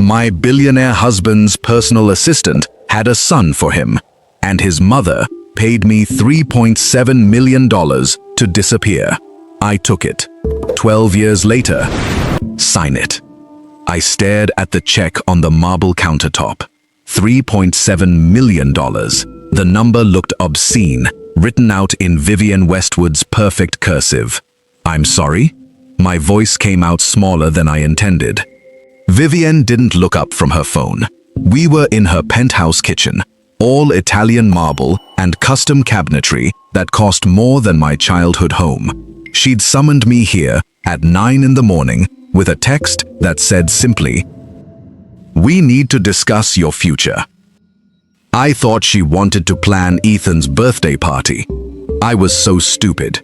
My billionaire husband's personal assistant had a son for him, and his mother paid me $3.7 million to disappear. I took it. 12 years later, sign it. I stared at the check on the marble countertop. $3.7 million. The number looked obscene, written out in Vivienne Westwood's perfect cursive. I'm sorry? My voice came out smaller than I intended. Vivienne didn't look up from her phone. We were in her penthouse kitchen, all Italian marble and custom cabinetry that cost more than my childhood home. She'd summoned me here at 9 in the morning with a text that said simply, "We need to discuss your future." I thought she wanted to plan Ethan's birthday party. I was so stupid.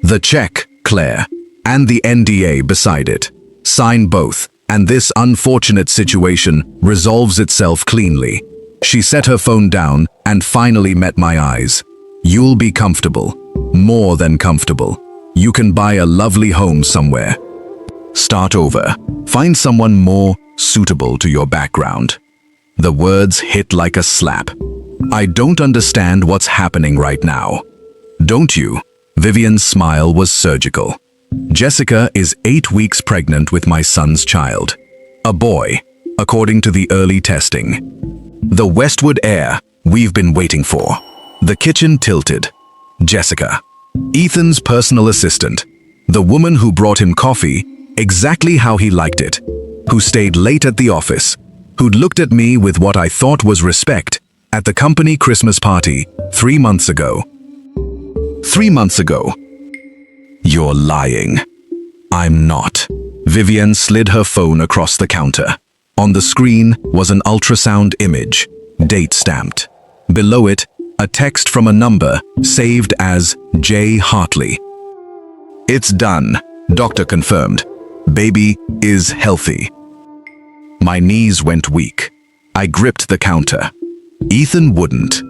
The check, Claire, and the NDA beside it. Sign both, and this unfortunate situation resolves itself cleanly. She set her phone down and finally met my eyes. You'll be comfortable. More than comfortable. You can buy a lovely home somewhere. Start over. Find someone more suitable to your background. The words hit like a slap. I don't understand what's happening right now. Don't you? Vivienne's smile was surgical. Jessica is 8 weeks pregnant with my son's child. A boy, according to the early testing. The Westwood heir we've been waiting for. The kitchen tilted. Jessica. Ethan's personal assistant. The woman who brought him coffee exactly how he liked it. Who stayed late at the office. Who'd looked at me with what I thought was respect at the company Christmas party 3 months ago. 3 months ago. You're lying. I'm not. Vivienne slid her phone across the counter. On the screen was an ultrasound image, date stamped. Below it, a text from a number saved as J. Hartley. It's done, doctor confirmed. Baby is healthy. My knees went weak. I gripped the counter. Ethan wouldn't.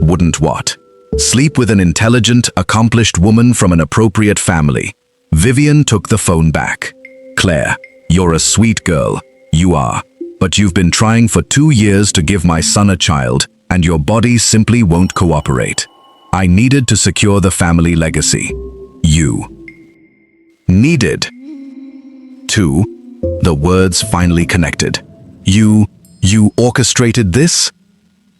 Wouldn't what? Sleep with an intelligent, accomplished woman from an appropriate family. Vivienne took the phone back. Claire, you're a sweet girl. You are. But you've been trying for 2 years to give my son a child, and your body simply won't cooperate. I needed to secure the family legacy. You needed to. The words finally connected. You orchestrated this?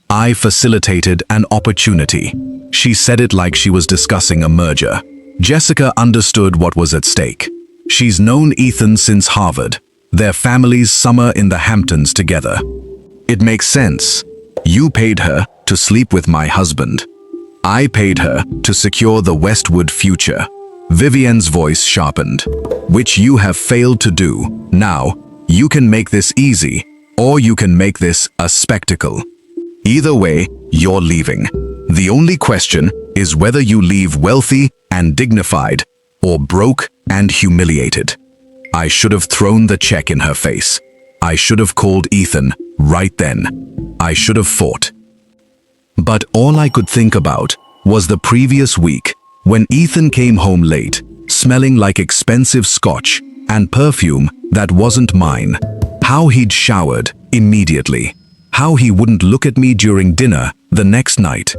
I facilitated an opportunity. She said it like she was discussing a merger. Jessica understood what was at stake. She's known Ethan since Harvard. Their families summer in the Hamptons together. It makes sense. You paid her to sleep with my husband. I paid her to secure the Westwood future. Vivienne's voice sharpened. Which you have failed to do. Now, you can make this easy, or you can make this a spectacle. Either way, you're leaving. The only question is whether you leave wealthy and dignified, or broke and humiliated. I should have thrown the check in her face. I should have called Ethan right then. I should have fought. But all I could think about was the previous week when Ethan came home late, smelling like expensive scotch and perfume that wasn't mine. How he'd showered immediately. How he wouldn't look at me during dinner the next night.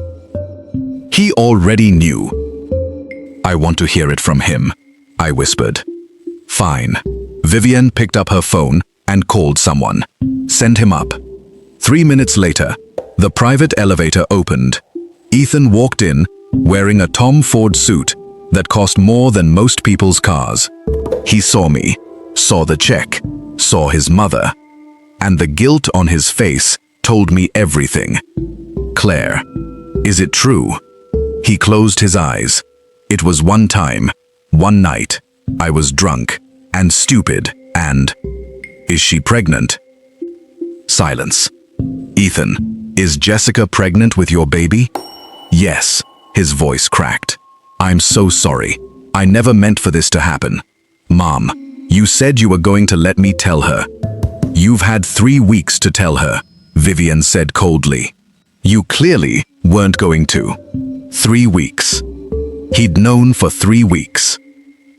He already knew. I want to hear it from him, I whispered. Fine. Vivienne picked up her phone and called someone. Send him up. 3 minutes later, the private elevator opened. Ethan walked in, wearing a Tom Ford suit that cost more than most people's cars. He saw me, saw the check, saw his mother, and the guilt on his face told me everything. Claire, is it true? He closed his eyes. It was one time, one night. I was drunk and stupid and... Is she pregnant? Silence. Ethan, is Jessica pregnant with your baby? Yes, his voice cracked. I'm so sorry. I never meant for this to happen. Mom, you said you were going to let me tell her. You've had 3 weeks to tell her, Vivienne said coldly. You clearly weren't going to. 3 weeks. He'd known for 3 weeks.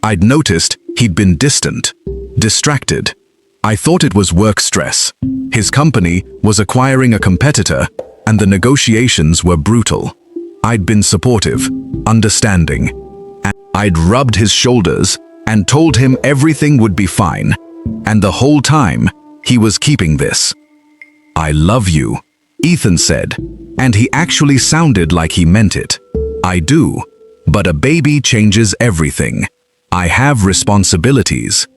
I'd noticed he'd been distant, distracted. I thought it was work stress. His company was acquiring a competitor, and the negotiations were brutal. I'd been supportive, understanding, and I'd rubbed his shoulders and told him everything would be fine. And the whole time, he was keeping this. "I love you," Ethan said, and he actually sounded like he meant it. "I do, but a baby changes everything. I have responsibilities.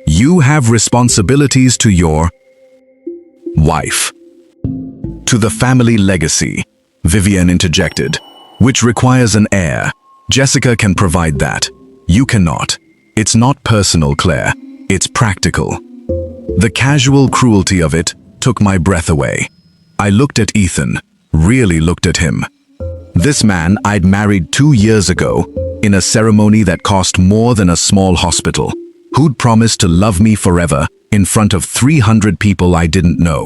You have responsibilities to your wife." "To the family legacy," Vivian interjected, "which requires an heir. Jessica can provide that. You cannot. It's not personal, Claire. It's practical." The casual cruelty of it took my breath away. I looked at Ethan, really looked at him. This man I'd married 2 years ago, in a ceremony that cost more than a small hospital, who'd promised to love me forever in front of 300 people I didn't know.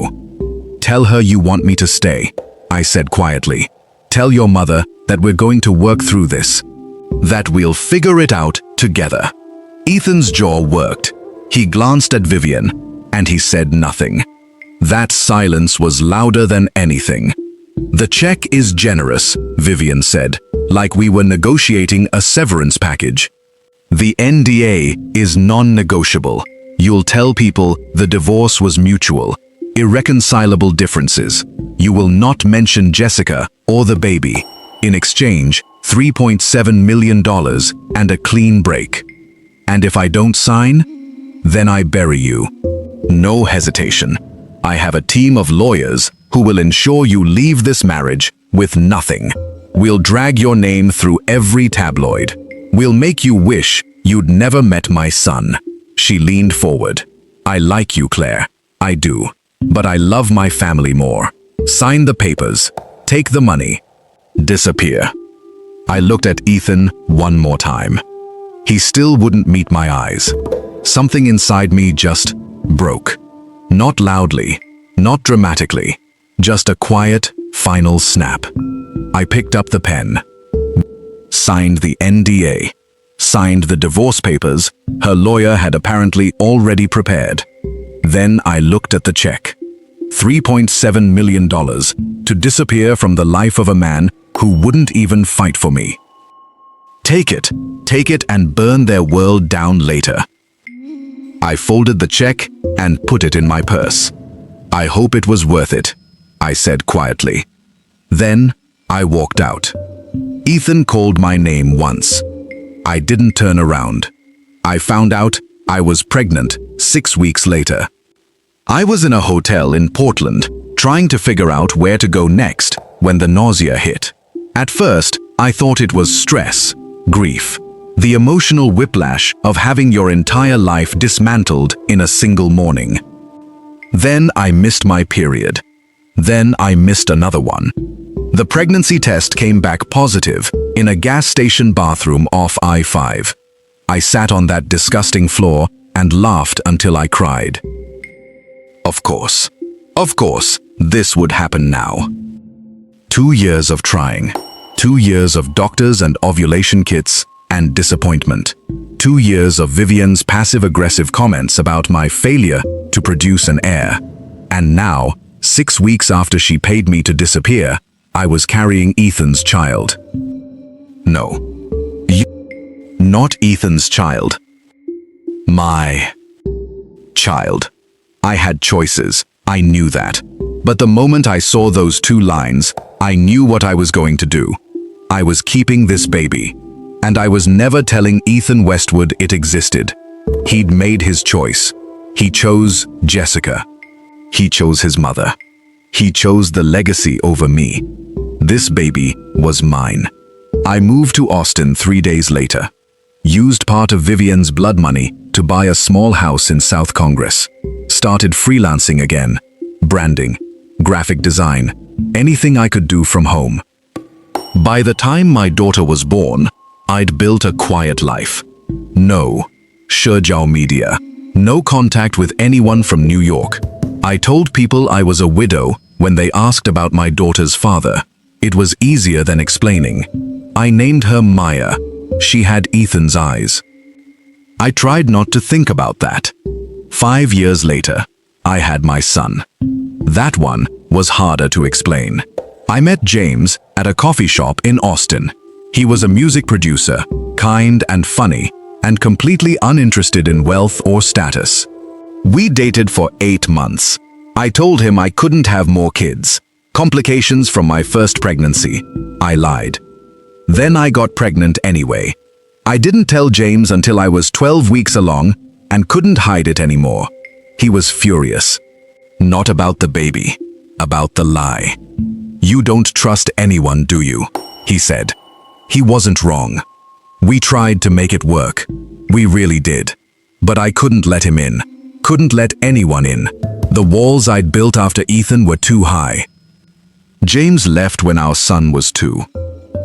"Tell her you want me to stay," I said quietly. "Tell your mother that we're going to work through this, that we'll figure it out together." Ethan's jaw worked. He glanced at Vivian, and he said nothing. That silence was louder than anything. "The check is generous," Vivian said, like we were negotiating a severance package. "The NDA is non-negotiable. You'll tell people the divorce was mutual. Irreconcilable differences. You will not mention Jessica or the baby. In exchange, $3.7 million and a clean break. And if I don't sign, then I bury you. No hesitation. I have a team of lawyers who will ensure you leave this marriage with nothing. We'll drag your name through every tabloid. We'll make you wish you'd never met my son." She leaned forward. "I like you, Claire. I do. But I love my family more. Sign the papers. Take the money. Disappear." I looked at Ethan one more time. He still wouldn't meet my eyes. Something inside me just broke. Not loudly, not dramatically, just a quiet, final snap. I picked up the pen, signed the NDA, signed the divorce papers her lawyer had apparently already prepared. Then I looked at the check. $3.7 million to disappear from the life of a man who wouldn't even fight for me. Take it and burn their world down later. I folded the check and put it in my purse. "I hope it was worth it," I said quietly. Then I walked out. Ethan called my name once. I didn't turn around. I found out I was pregnant 6 weeks later. I was in a hotel in Portland, trying to figure out where to go next when the nausea hit. At first, I thought it was stress, grief, the emotional whiplash of having your entire life dismantled in a single morning. Then I missed my period. Then I missed another one. The pregnancy test came back positive in a gas station bathroom off I-5. I sat on that disgusting floor and laughed until I cried. Of course, this would happen now. 2 years of trying. 2 years of doctors and ovulation kits and disappointment. 2 years of Vivian's passive-aggressive comments about my failure to produce an heir. And now, 6 weeks after she paid me to disappear, I was carrying Ethan's child. No. Not Ethan's child. My child. I had choices. I knew that. But the moment I saw those 2 lines, I knew what I was going to do. I was keeping this baby. And I was never telling Ethan Westwood it existed. He'd made his choice. He chose Jessica. He chose his mother. He chose the legacy over me. This baby was mine. I moved to Austin 3 days later. Used part of Vivian's blood money to buy a small house in South Congress. Started freelancing again. Branding, graphic design, anything I could do from home. By the time my daughter was born, I'd built a quiet life. No社交media. No contact with anyone from New York. I told people I was a widow when they asked about my daughter's father. It was easier than explaining. I named her Maya. She had Ethan's eyes. I tried not to think about that. 5 years later, I had my son. That one was harder to explain. I met James at a coffee shop in Austin. He was a music producer, kind and funny, and completely uninterested in wealth or status. We dated for 8 months. I told him I couldn't have more kids. Complications from my first pregnancy. I lied. Then I got pregnant anyway. I didn't tell James until I was 12 weeks along and couldn't hide it anymore. He was furious. Not about the baby, about the lie. "You don't trust anyone, do you?" he said. He wasn't wrong. We tried to make it work. We really did. But I couldn't let him in. Couldn't let anyone in. The walls I'd built after Ethan were too high. James left when our son was 2.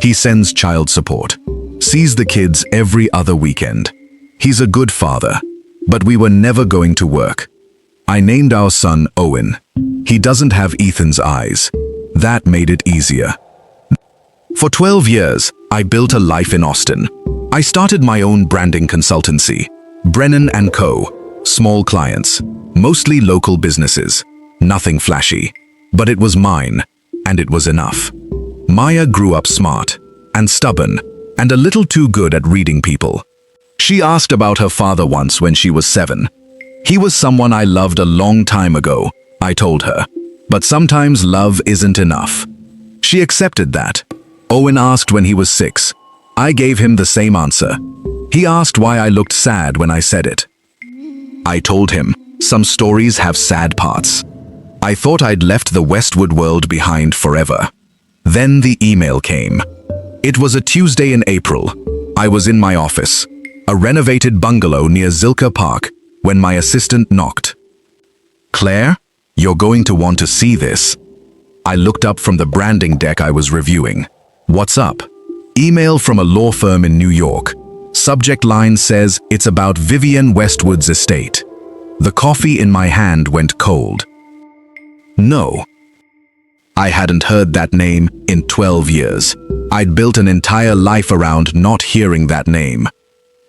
He sends child support. Sees the kids every other weekend. He's a good father. But we were never going to work. I named our son Owen. He doesn't have Ethan's eyes. That made it easier. For 12 years, I built a life in Austin. I started my own branding consultancy, Brennan & Co. Small clients, mostly local businesses. Nothing flashy. But it was mine, and it was enough. Maya grew up smart and stubborn and a little too good at reading people. She asked about her father once when she was 7. He was someone I loved a long time ago, I told her. But sometimes love isn't enough. She accepted that. Owen asked when he was 6. I gave him the same answer. He asked why I looked sad when I said it. I told him, some stories have sad parts. I thought I'd left the Westwood world behind forever. Then the email came. It was a Tuesday in April. I was in my office, a renovated bungalow near Zilker Park, when my assistant knocked. "Claire, you're going to want to see this." I looked up from the branding deck I was reviewing. "What's up?" "Email from a law firm in New York. Subject line says it's about Vivienne Westwood's estate." The coffee in my hand went cold. No. I hadn't heard that name in 12 years. I'd built an entire life around not hearing that name.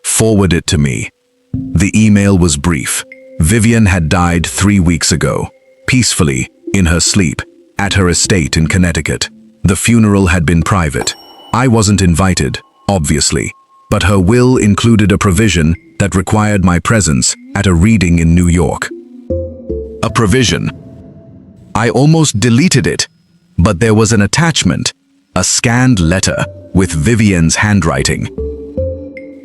"Forward it to me." The email was brief. Vivienne had died 3 weeks ago, peacefully, in her sleep, at her estate in Connecticut. The funeral had been private. I wasn't invited, obviously, but her will included a provision that required my presence at a reading in New York. A provision. I almost deleted it, but there was an attachment, a scanned letter with Vivienne's handwriting.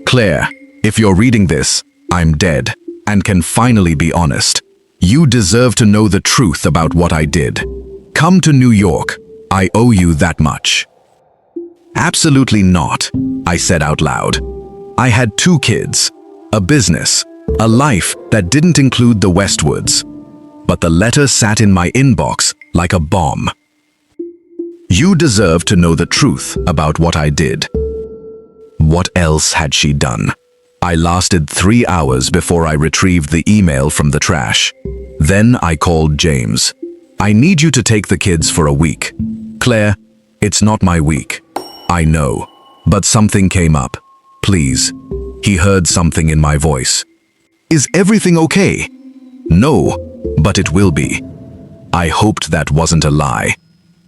"Claire, if you're reading this, I'm dead and can finally be honest. You deserve to know the truth about what I did. Come to New York. I owe you that much." "Absolutely not," I said out loud. I had 2 kids, a business, a life that didn't include the Westwoods. But the letter sat in my inbox like a bomb. "You deserve to know the truth about what I did." What else had she done? I lasted 3 hours before I retrieved the email from the trash. Then I called James. "I need you to take the kids for a week." "Claire, it's not my week." "I know, but something came up. Please." He heard something in my voice. "Is everything okay?" "No, but it will be." I hoped that wasn't a lie.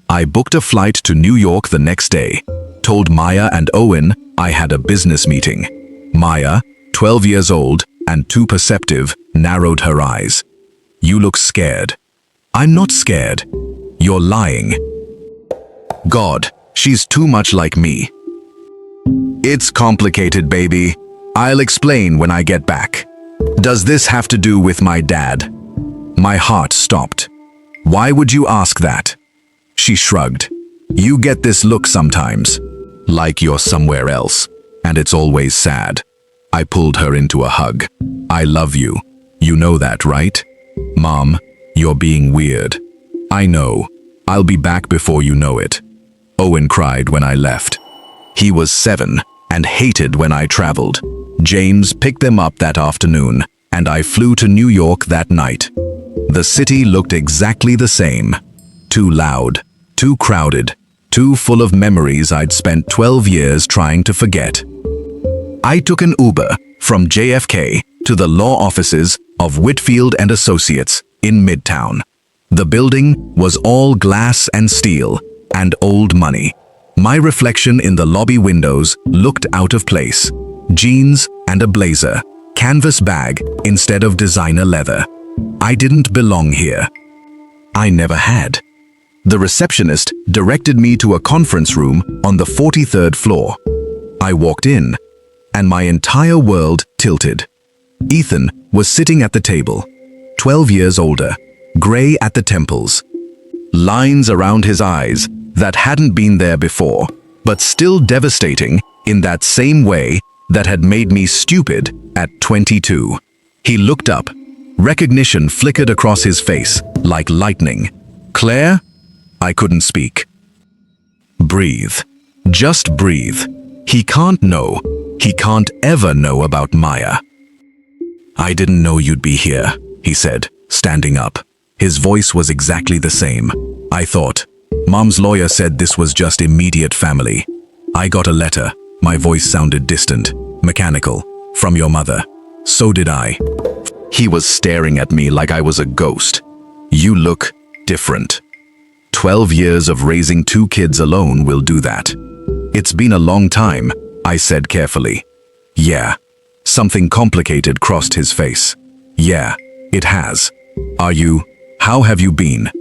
I booked a flight to New York the next day, told Maya and Owen I had a business meeting. Maya, 12 years old and too perceptive, narrowed her eyes. "You look scared." "I'm not scared." "You're lying." "God, she's too much like me." "It's complicated, baby. I'll explain when I get back." "Does this have to do with my dad?" My heart stopped. "Why would you ask that?" She shrugged. "You get this look sometimes, like you're somewhere else, and it's always sad." I pulled her into a hug. "I love you. You know that, right?" "Mom, you're being weird." "I know. I'll be back before you know it." Owen cried when I left. He was 7 and hated when I traveled. James picked them up that afternoon, and I flew to New York that night. The city looked exactly the same. Too loud, too crowded, too full of memories I'd spent 12 years trying to forget. I took an Uber from JFK to the law offices of Whitfield and Associates in Midtown. The building was all glass and steel and old money. My reflection in the lobby windows looked out of place. Jeans and a blazer, canvas bag instead of designer leather. I didn't belong here. I never had. The receptionist directed me to a conference room on the 43rd floor. I walked in, and my entire world tilted. Ethan was sitting at the table, 12 years older, gray at the temples. Lines around his eyes that hadn't been there before, but still devastating in that same way that had made me stupid at 22. He looked up. Recognition flickered across his face like lightning. "Claire?" I couldn't speak. Breathe. Just breathe. He can't know. He can't ever know about Maya. "I didn't know you'd be here," he said, standing up. His voice was exactly the same. I thought, Mom's lawyer said this was just immediate family. "I got a letter." My voice sounded distant, mechanical. "From your mother." So did I. He was staring at me like I was a ghost. "You look different." 12 years of raising 2 kids alone will do that. "It's been a long time," I said carefully. "Yeah." Something complicated crossed his face. "Yeah, it has. How have you been?"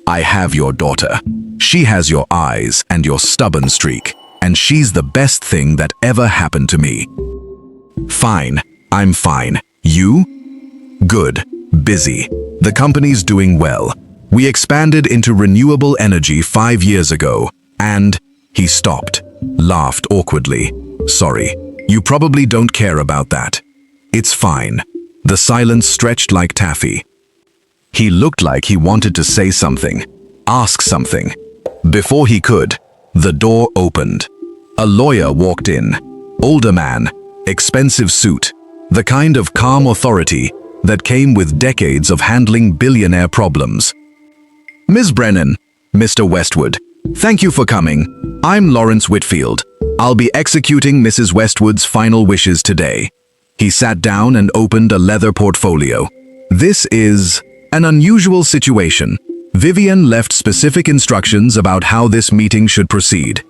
"I have your daughter. She has your eyes and your stubborn streak, and she's the best thing that ever happened to me." "Fine. I'm fine. You?" "Good. Busy. The company's doing well. We expanded into renewable energy 5 years ago, and..." He stopped, laughed awkwardly. "Sorry, you probably don't care about that." "It's fine." The silence stretched like taffy. He looked like he wanted to say something, ask something. Before he could, the door opened. A lawyer walked in. Older man, expensive suit, the kind of calm authority that came with decades of handling billionaire problems. "Ms. Brennan, Mr. Westwood, thank you for coming. I'm Lawrence Whitfield. I'll be executing Mrs. Westwood's final wishes today." He sat down and opened a leather portfolio. "This is an unusual situation. Vivian left specific instructions about how this meeting should proceed."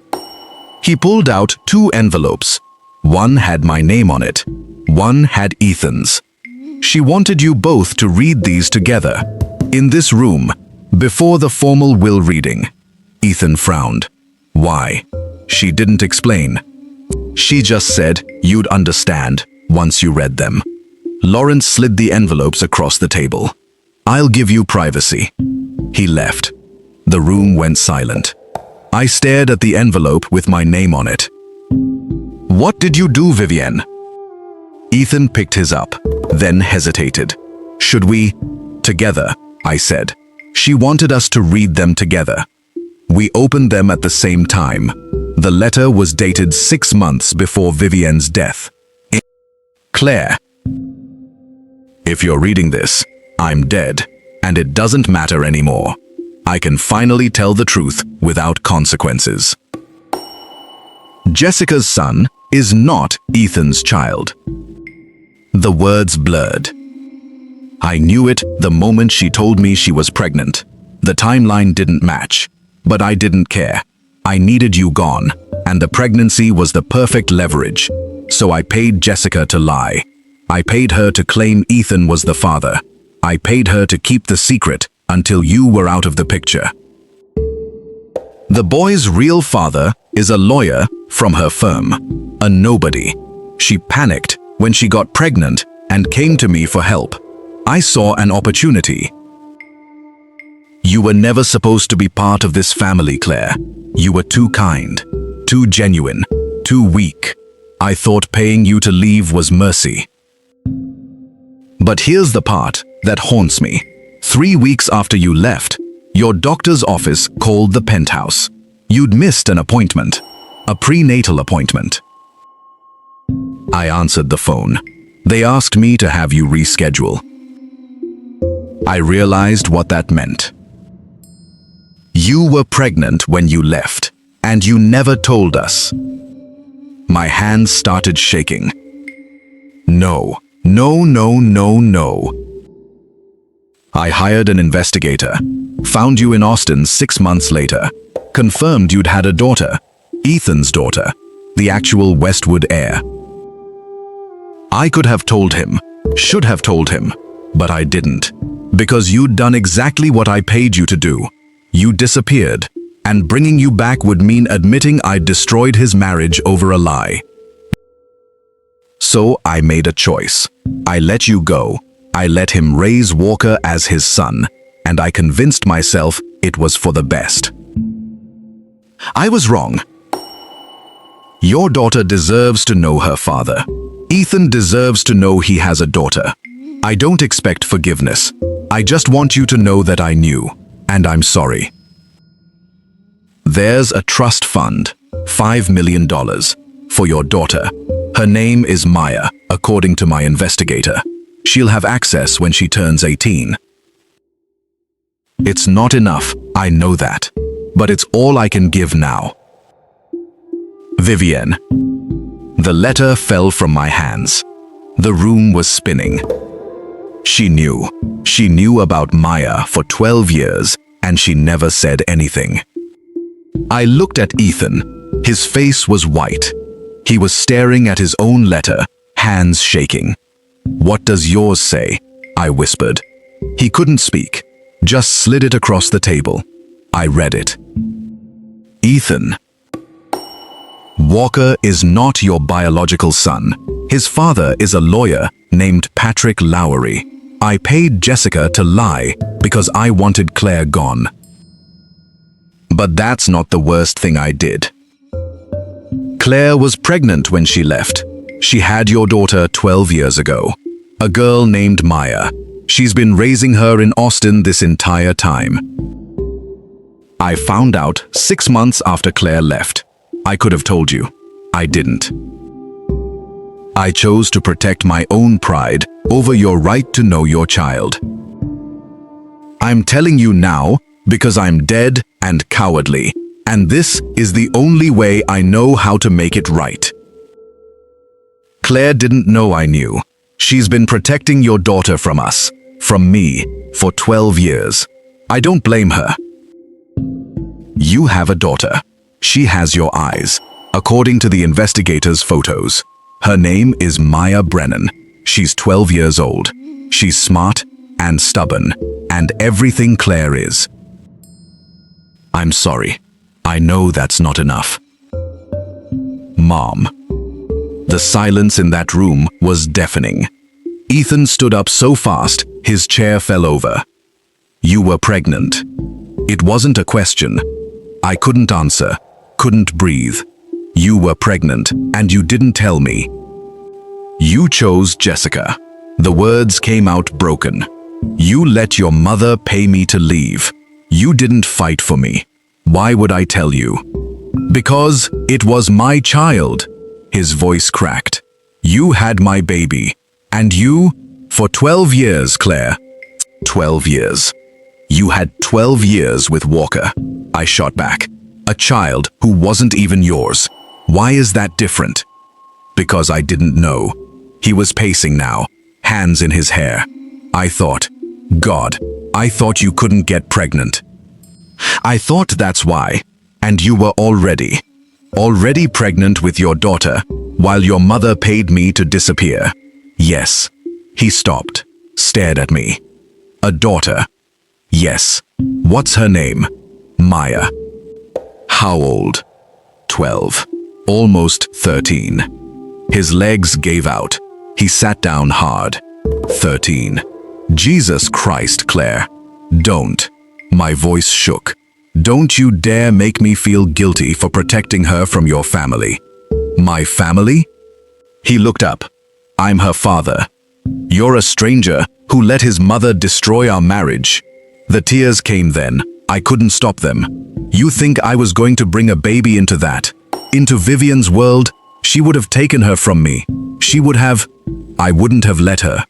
He pulled out 2 envelopes. One had my name on it. One had Ethan's. "She wanted you both to read these together, in this room, before the formal will reading." Ethan frowned. "Why?" She didn't explain. She just said you'd understand once you read them. Lawrence slid the envelopes across the table. "I'll give you privacy." He left. The room went silent. I stared at the envelope with my name on it. "What did you do, Vivienne?" Ethan picked his up, then hesitated. "Should we?" "Together," I said. She wanted us to read them together. We opened them at the same time. The letter was dated 6 months before Vivienne's death. "Claire, if you're reading this, I'm dead, and it doesn't matter anymore. I can finally tell the truth without consequences. Jessica's son is not Ethan's child." The words blurred. I knew it the moment she told me she was pregnant. The timeline didn't match, but I didn't care. I needed you gone, and the pregnancy was the perfect leverage. So I paid Jessica to lie. I paid her to claim Ethan was the father. I paid her to keep the secret until you were out of the picture. The boy's real father is a lawyer from her firm, a nobody. She panicked when she got pregnant and came to me for help. I saw an opportunity. "You were never supposed to be part of this family, Claire. You were too kind, too genuine, too weak. I thought paying you to leave was mercy." But here's the part that haunts me. 3 weeks after you left, your doctor's office called the penthouse. You'd missed an appointment, a prenatal appointment. I answered the phone. They asked me to have you reschedule. I realized what that meant. You were pregnant when you left, and you never told us. My hands started shaking. No, No, no, no, no. I hired an investigator, found you in Austin 6 months later, confirmed you'd had a daughter, Ethan's daughter, the actual Westwood heir. I could have told him, should have told him, but I didn't, because you'd done exactly what I paid you to do. You disappeared, and bringing you back would mean admitting I'd destroyed his marriage over a lie. So I made a choice. I let you go. I let him raise Walker as his son, and I convinced myself it was for the best. I was wrong. Your daughter deserves to know her father. Ethan deserves to know he has a daughter. I don't expect forgiveness. I just want you to know that I knew, and I'm sorry. There's a trust fund, $5 million, for your daughter. Her name is Maya, according to my investigator. She'll have access when she turns 18. It's not enough, I know that, but it's all I can give now. Vivienne. The letter fell from my hands. The room was spinning. She knew about Maya for 12 years, and she never said anything. I looked at Ethan. His face was white. He was staring at his own letter, hands shaking. What does yours say? I whispered. He couldn't speak, just slid it across the table. I read it. Ethan. Walker is not your biological son. His father is a lawyer named Patrick Lowery. I paid Jessica to lie because I wanted Claire gone. But that's not the worst thing I did. Claire was pregnant when she left. She had your daughter 12 years ago. A girl named Maya. She's been raising her in Austin this entire time. I found out 6 months after Claire left. I could have told you. I didn't. I chose to protect my own pride over your right to know your child. I'm telling you now because I'm dead and cowardly, and this is the only way I know how to make it right. Claire didn't know I knew. She's been protecting your daughter from us, from me, for 12 years. I don't blame her. You have a daughter. She has your eyes, according to the investigator's photos. Her name is Maya Brennan. She's 12 years old. She's smart and stubborn, and everything Claire is. I'm sorry. I know that's not enough. Mom. The silence in that room was deafening. Ethan stood up so fast, his chair fell over. You were pregnant. It wasn't a question. I couldn't answer, couldn't breathe. You were pregnant, and you didn't tell me. You chose Jessica. The words came out broken. You let your mother pay me to leave. You didn't fight for me. Why would I tell you? Because it was my child. His voice cracked. You had my baby. And you, for 12 years, Claire. 12 years. You had 12 years with Walker. I shot back. A child who wasn't even yours. Why is that different? Because I didn't know. He was pacing now, hands in his hair. I thought, God, I thought you couldn't get pregnant. I thought that's why. And you were already pregnant with your daughter, while your mother paid me to disappear. Yes. He stopped, stared at me. A daughter. Yes. What's her name? Maya. How old? 12. Almost 13. His legs gave out. He sat down hard. 13. Jesus Christ, Claire. Don't. My voice shook. Don't you dare make me feel guilty for protecting her from your family. My family? He looked up. I'm her father. You're a stranger who let his mother destroy our marriage. The tears came then. I couldn't stop them. You think I was going to bring a baby into that? Into Vivienne's world? She would have taken her from me. I wouldn't have let her.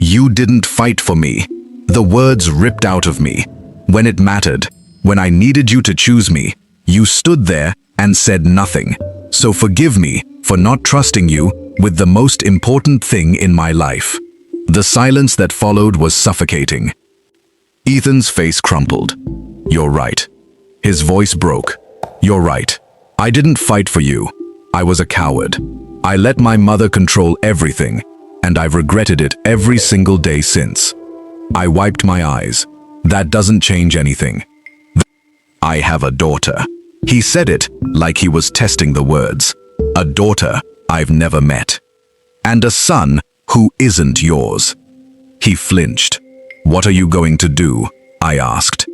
You didn't fight for me. The words ripped out of me. When it mattered, when I needed you to choose me, you stood there and said nothing. So forgive me for not trusting you with the most important thing in my life. The silence that followed was suffocating. Ethan's face crumpled. You're right. His voice broke. You're right. I didn't fight for you. I was a coward. I let my mother control everything, and I've regretted it every single day since. I wiped my eyes. That doesn't change anything. I have a daughter. He said it like he was testing the words. A daughter I've never met. And a son who isn't yours. He flinched. What are you going to do? I asked.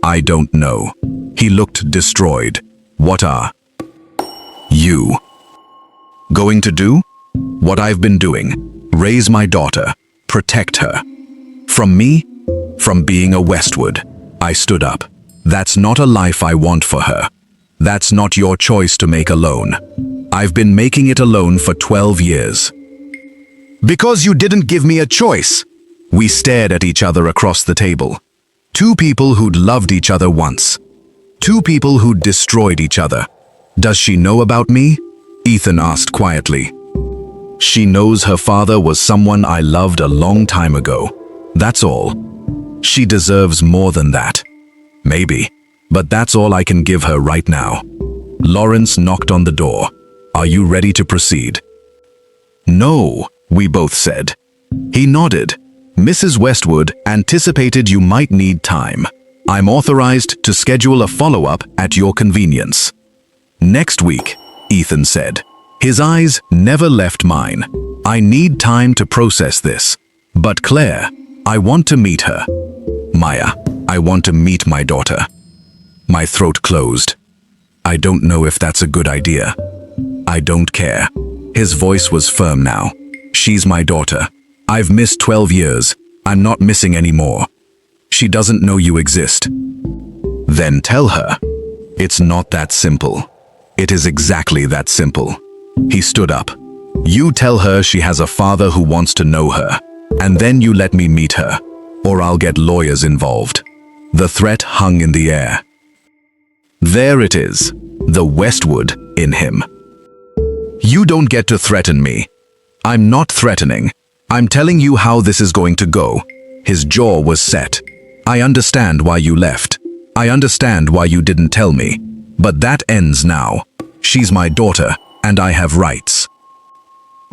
I don't know. He looked destroyed. What are you going to do? What I've been doing. Raise my daughter. Protect her. From me? From being a Westwood. I stood up. That's not a life I want for her. That's not your choice to make alone. I've been making it alone for 12 years. Because you didn't give me a choice. We stared at each other across the table. Two people who'd loved each other once. Two people who'd destroyed each other. Does she know about me? Ethan asked quietly. She knows her father was someone I loved a long time ago. That's all. She deserves more than that. Maybe, but that's all I can give her right now. Lawrence knocked on the door. Are you ready to proceed? No, we both said. He nodded. Mrs. Westwood anticipated you might need time. I'm authorized to schedule a follow-up at your convenience. Next week, Ethan said. His eyes never left mine. I need time to process this. But Claire, I want to meet her. Maya, I want to meet my daughter. My throat closed. I don't know if that's a good idea. I don't care. His voice was firm now. She's my daughter. I've missed 12 years. I'm not missing any more. She doesn't know you exist. Then tell her. It's not that simple. It is exactly that simple. He stood up. You tell her she has a father who wants to know her, and then you let me meet her, or I'll get lawyers involved. The threat hung in the air. There it is, the Westwood in him. You don't get to threaten me. I'm not threatening. I'm telling you how this is going to go. His jaw was set. I understand why you left. I understand why you didn't tell me. But that ends now. She's my daughter, and I have rights.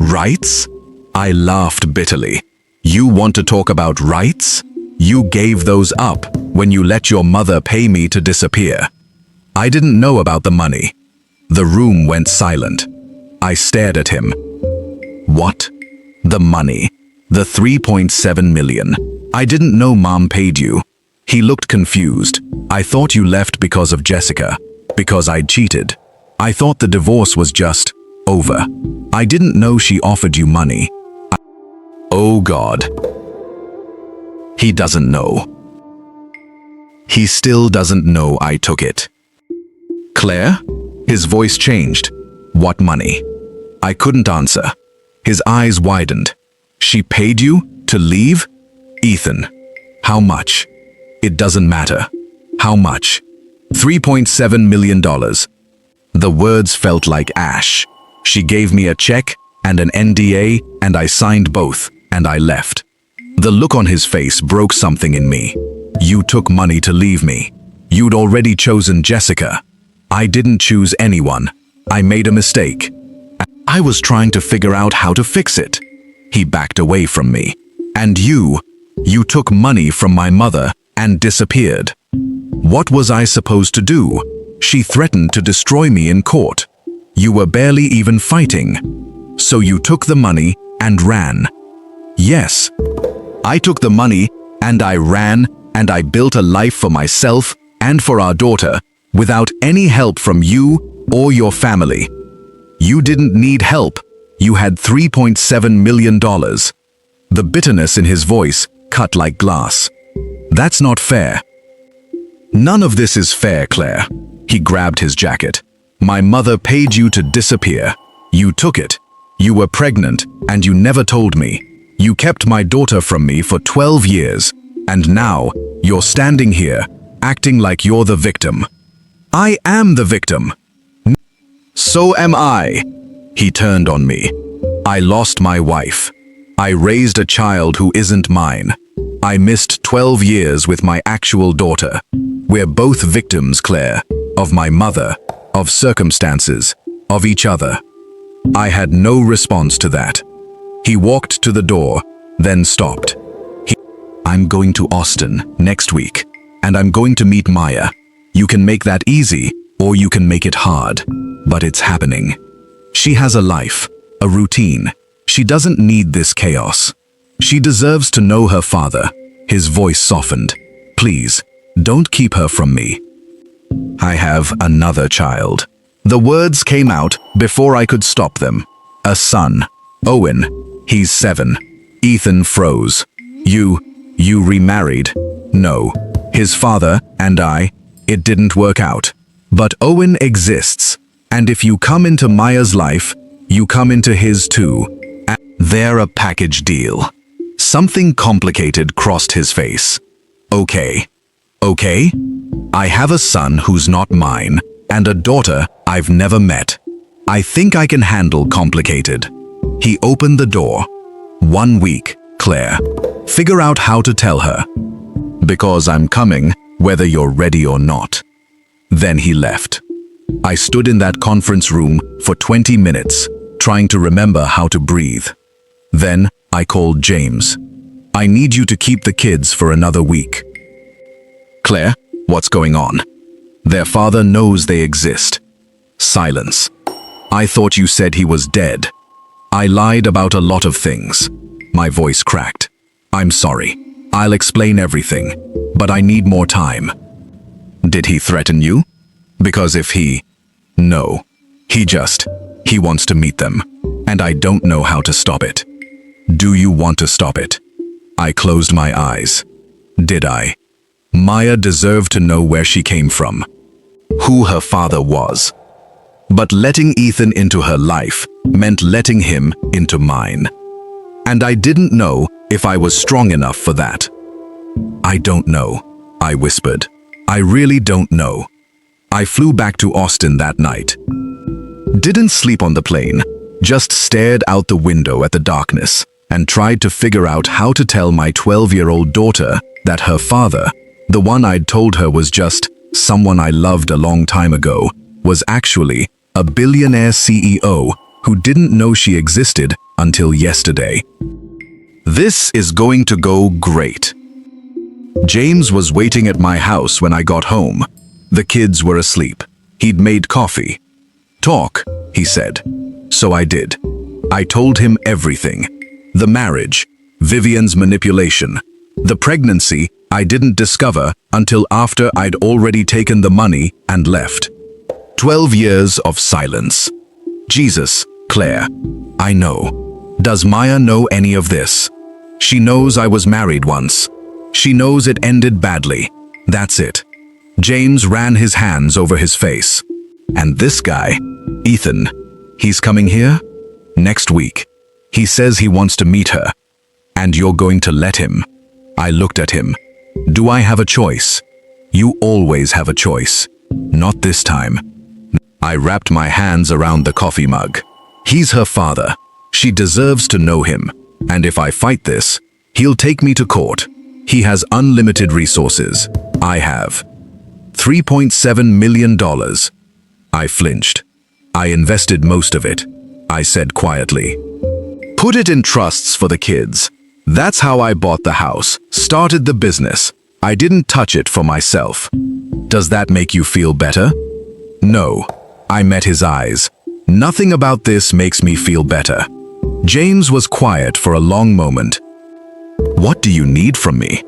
Rights? I laughed bitterly. You want to talk about rights? You gave those up when you let your mother pay me to disappear. I didn't know about the money. The room went silent. I stared at him. What? The money. The 3.7 million. I didn't know Mom paid you. He looked confused. I thought you left because of Jessica. Because I'd cheated. I thought the divorce was just over. I didn't know she offered you money. Oh God. He doesn't know. He still doesn't know I took it. Claire? His voice changed. What money? I couldn't answer. His eyes widened. She paid you to leave? Ethan. How much? It doesn't matter. How much? $3.7 million. The words felt like ash. She gave me a check and an NDA, and I signed both, and I left. The look on his face broke something in me. You took money to leave me. You'd already chosen Jessica. I didn't choose anyone. I made a mistake. I was trying to figure out how to fix it. He backed away from me. And you took money from my mother and disappeared. What was I supposed to do? She threatened to destroy me in court. You were barely even fighting. So you took the money and ran. Yes. I took the money and I ran, and I built a life for myself and for our daughter without any help from you or your family. You didn't need help. You had $3.7 million. The bitterness in his voice cut like glass. That's not fair. None of this is fair, Claire. He grabbed his jacket. My mother paid you to disappear. You took it. You were pregnant, and you never told me. You kept my daughter from me for 12 years, and now you're standing here, acting like you're the victim. I am the victim. So am I. He turned on me. I lost my wife. I raised a child who isn't mine. I missed 12 years with my actual daughter. We're both victims, Claire, of my mother, of circumstances, of each other. I had no response to that. He walked to the door, then stopped. I'm going to Austin next week, and I'm going to meet Maya. You can make that easy, or you can make it hard, but it's happening. She has a life, a routine. She doesn't need this chaos. She deserves to know her father. His voice softened. Please, don't keep her from me. I have another child. The words came out before I could stop them. A son. Owen. He's 7. Ethan froze. You remarried? No. His father and I, it didn't work out. But Owen exists. And if you come into Maya's life, you come into his too. And they're a package deal. Something complicated crossed his face. Okay. I have a son who's not mine, and a daughter I've never met. I think I can handle complicated. He opened the door. 1 week, Claire. Figure out how to tell her. Because I'm coming, whether you're ready or not. Then he left. I stood in that conference room for 20 minutes, trying to remember how to breathe. Then I called James. I need you to keep the kids for another week. Claire, what's going on? Their father knows they exist. Silence. I thought you said he was dead. I lied about a lot of things. My voice cracked. I'm sorry. I'll explain everything, but I need more time. Did he threaten you? Because if No. He wants to meet them, and I don't know how to stop it. Do you want to stop it? I closed my eyes. Did I? Maya deserved to know where she came from, who her father was. But letting Ethan into her life meant letting him into mine. And I didn't know if I was strong enough for that. I don't know, I whispered. I really don't know. I flew back to Austin that night. Didn't sleep on the plane, just stared out the window at the darkness and tried to figure out how to tell my 12-year-old daughter that her father, the one I'd told her was just someone I loved a long time ago, was actually a billionaire CEO who didn't know she existed until yesterday. This is going to go great. James was waiting at my house when I got home. The kids were asleep. He'd made coffee. Talk, he said. So I did. I told him everything. The marriage, Vivian's manipulation, the pregnancy I didn't discover until after I'd already taken the money and left. 12 years of silence. Jesus, Claire, I know. Does Maya know any of this? She knows I was married once. She knows it ended badly. That's it. James ran his hands over his face. And this guy, Ethan, he's coming here? Next week. He says he wants to meet her. And you're going to let him. I looked at him. Do I have a choice? You always have a choice. Not this time. I wrapped my hands around the coffee mug. He's her father. She deserves to know him. And if I fight this, he'll take me to court. He has unlimited resources. I have $3.7 million. I flinched. I invested most of it. I said quietly. Put it in trusts for the kids. That's how I bought the house, started the business. I didn't touch it for myself. Does that make you feel better? No. I met his eyes. Nothing about this makes me feel better. James was quiet for a long moment. What do you need from me?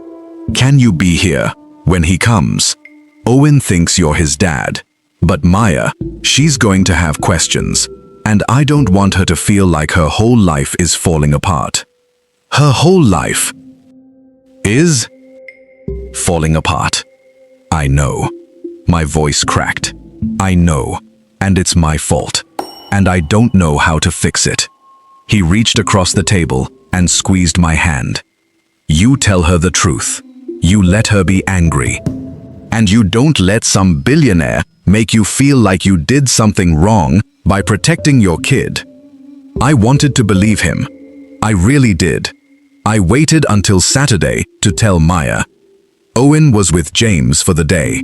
Can you be here when he comes? Owen thinks you're his dad. But Maya, she's going to have questions. And I don't want her to feel like her whole life is falling apart. Her whole life is falling apart. I know. My voice cracked. I know. And it's my fault. And I don't know how to fix it. He reached across the table and squeezed my hand. You tell her the truth. You let her be angry. And you don't let some billionaire make you feel like you did something wrong by protecting your kid. I wanted to believe him. I really did. I waited until Saturday to tell Maya. Owen was with James for the day.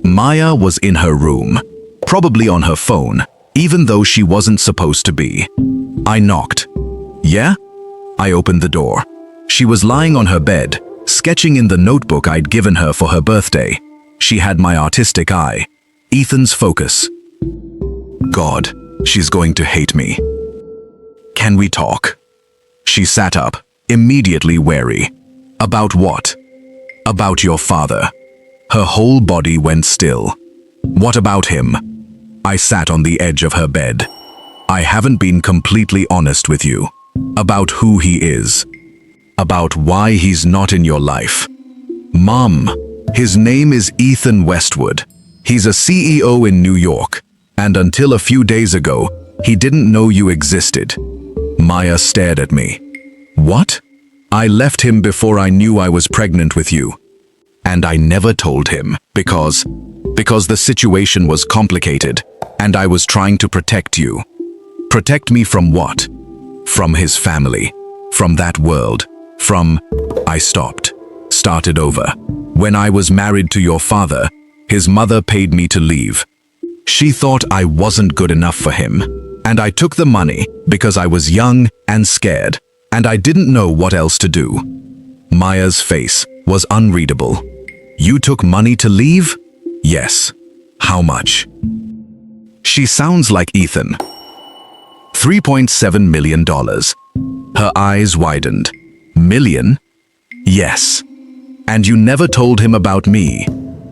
Maya was in her room, probably on her phone, even though she wasn't supposed to be. I knocked. Yeah? I opened the door. She was lying on her bed, sketching in the notebook I'd given her for her birthday. She had my artistic eye, Ethan's focus. God, she's going to hate me. Can we talk? She sat up, immediately wary. About what? About your father. Her whole body went still. What about him? I sat on the edge of her bed. I haven't been completely honest with you. About who he is. About why he's not in your life. Mom, his name is Ethan Westwood. He's a CEO in New York, and until a few days ago, he didn't know you existed. Maya stared at me. What? I left him before I knew I was pregnant with you. And I never told him because the situation was complicated and I was trying to protect you. Protect me from what? From his family. From that world. I stopped. Started over. When I was married to your father, his mother paid me to leave. She thought I wasn't good enough for him, and I took the money because I was young and scared, and I didn't know what else to do. Maya's face was unreadable. You took money to leave? Yes. How much? She sounds like Ethan. $3.7 million. Her eyes widened. Million? Yes. And you never told him about me?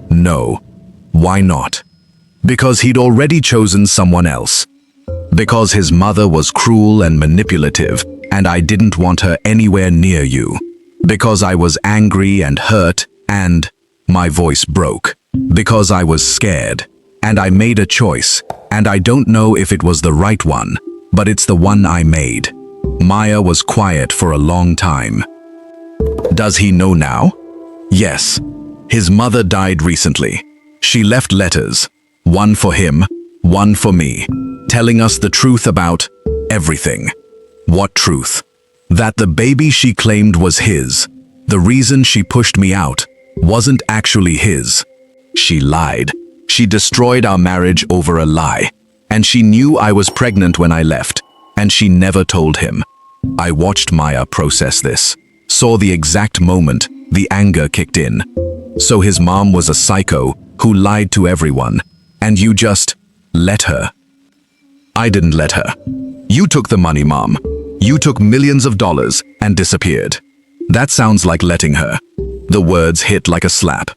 No. Why not? Because he'd already chosen someone else. Because his mother was cruel and manipulative, and I didn't want her anywhere near you. Because I was angry and hurt, and my voice broke. Because I was scared, and I made a choice, and I don't know if it was the right one, but it's the one I made. Maya was quiet for a long time. Does he know now? Yes. His mother died recently. She left letters, one for him, one for me, telling us the truth about everything. What truth? That the baby she claimed was his. The reason she pushed me out wasn't actually his. She lied. She destroyed our marriage over a lie. And she knew I was pregnant when I left, and she never told him. I watched Maya process this, saw the exact moment the anger kicked in. So his mom was a psycho who lied to everyone, and you just let her. I didn't let her. You took the money, Mom. You took millions of dollars and disappeared. That sounds like letting her. The words hit like a slap.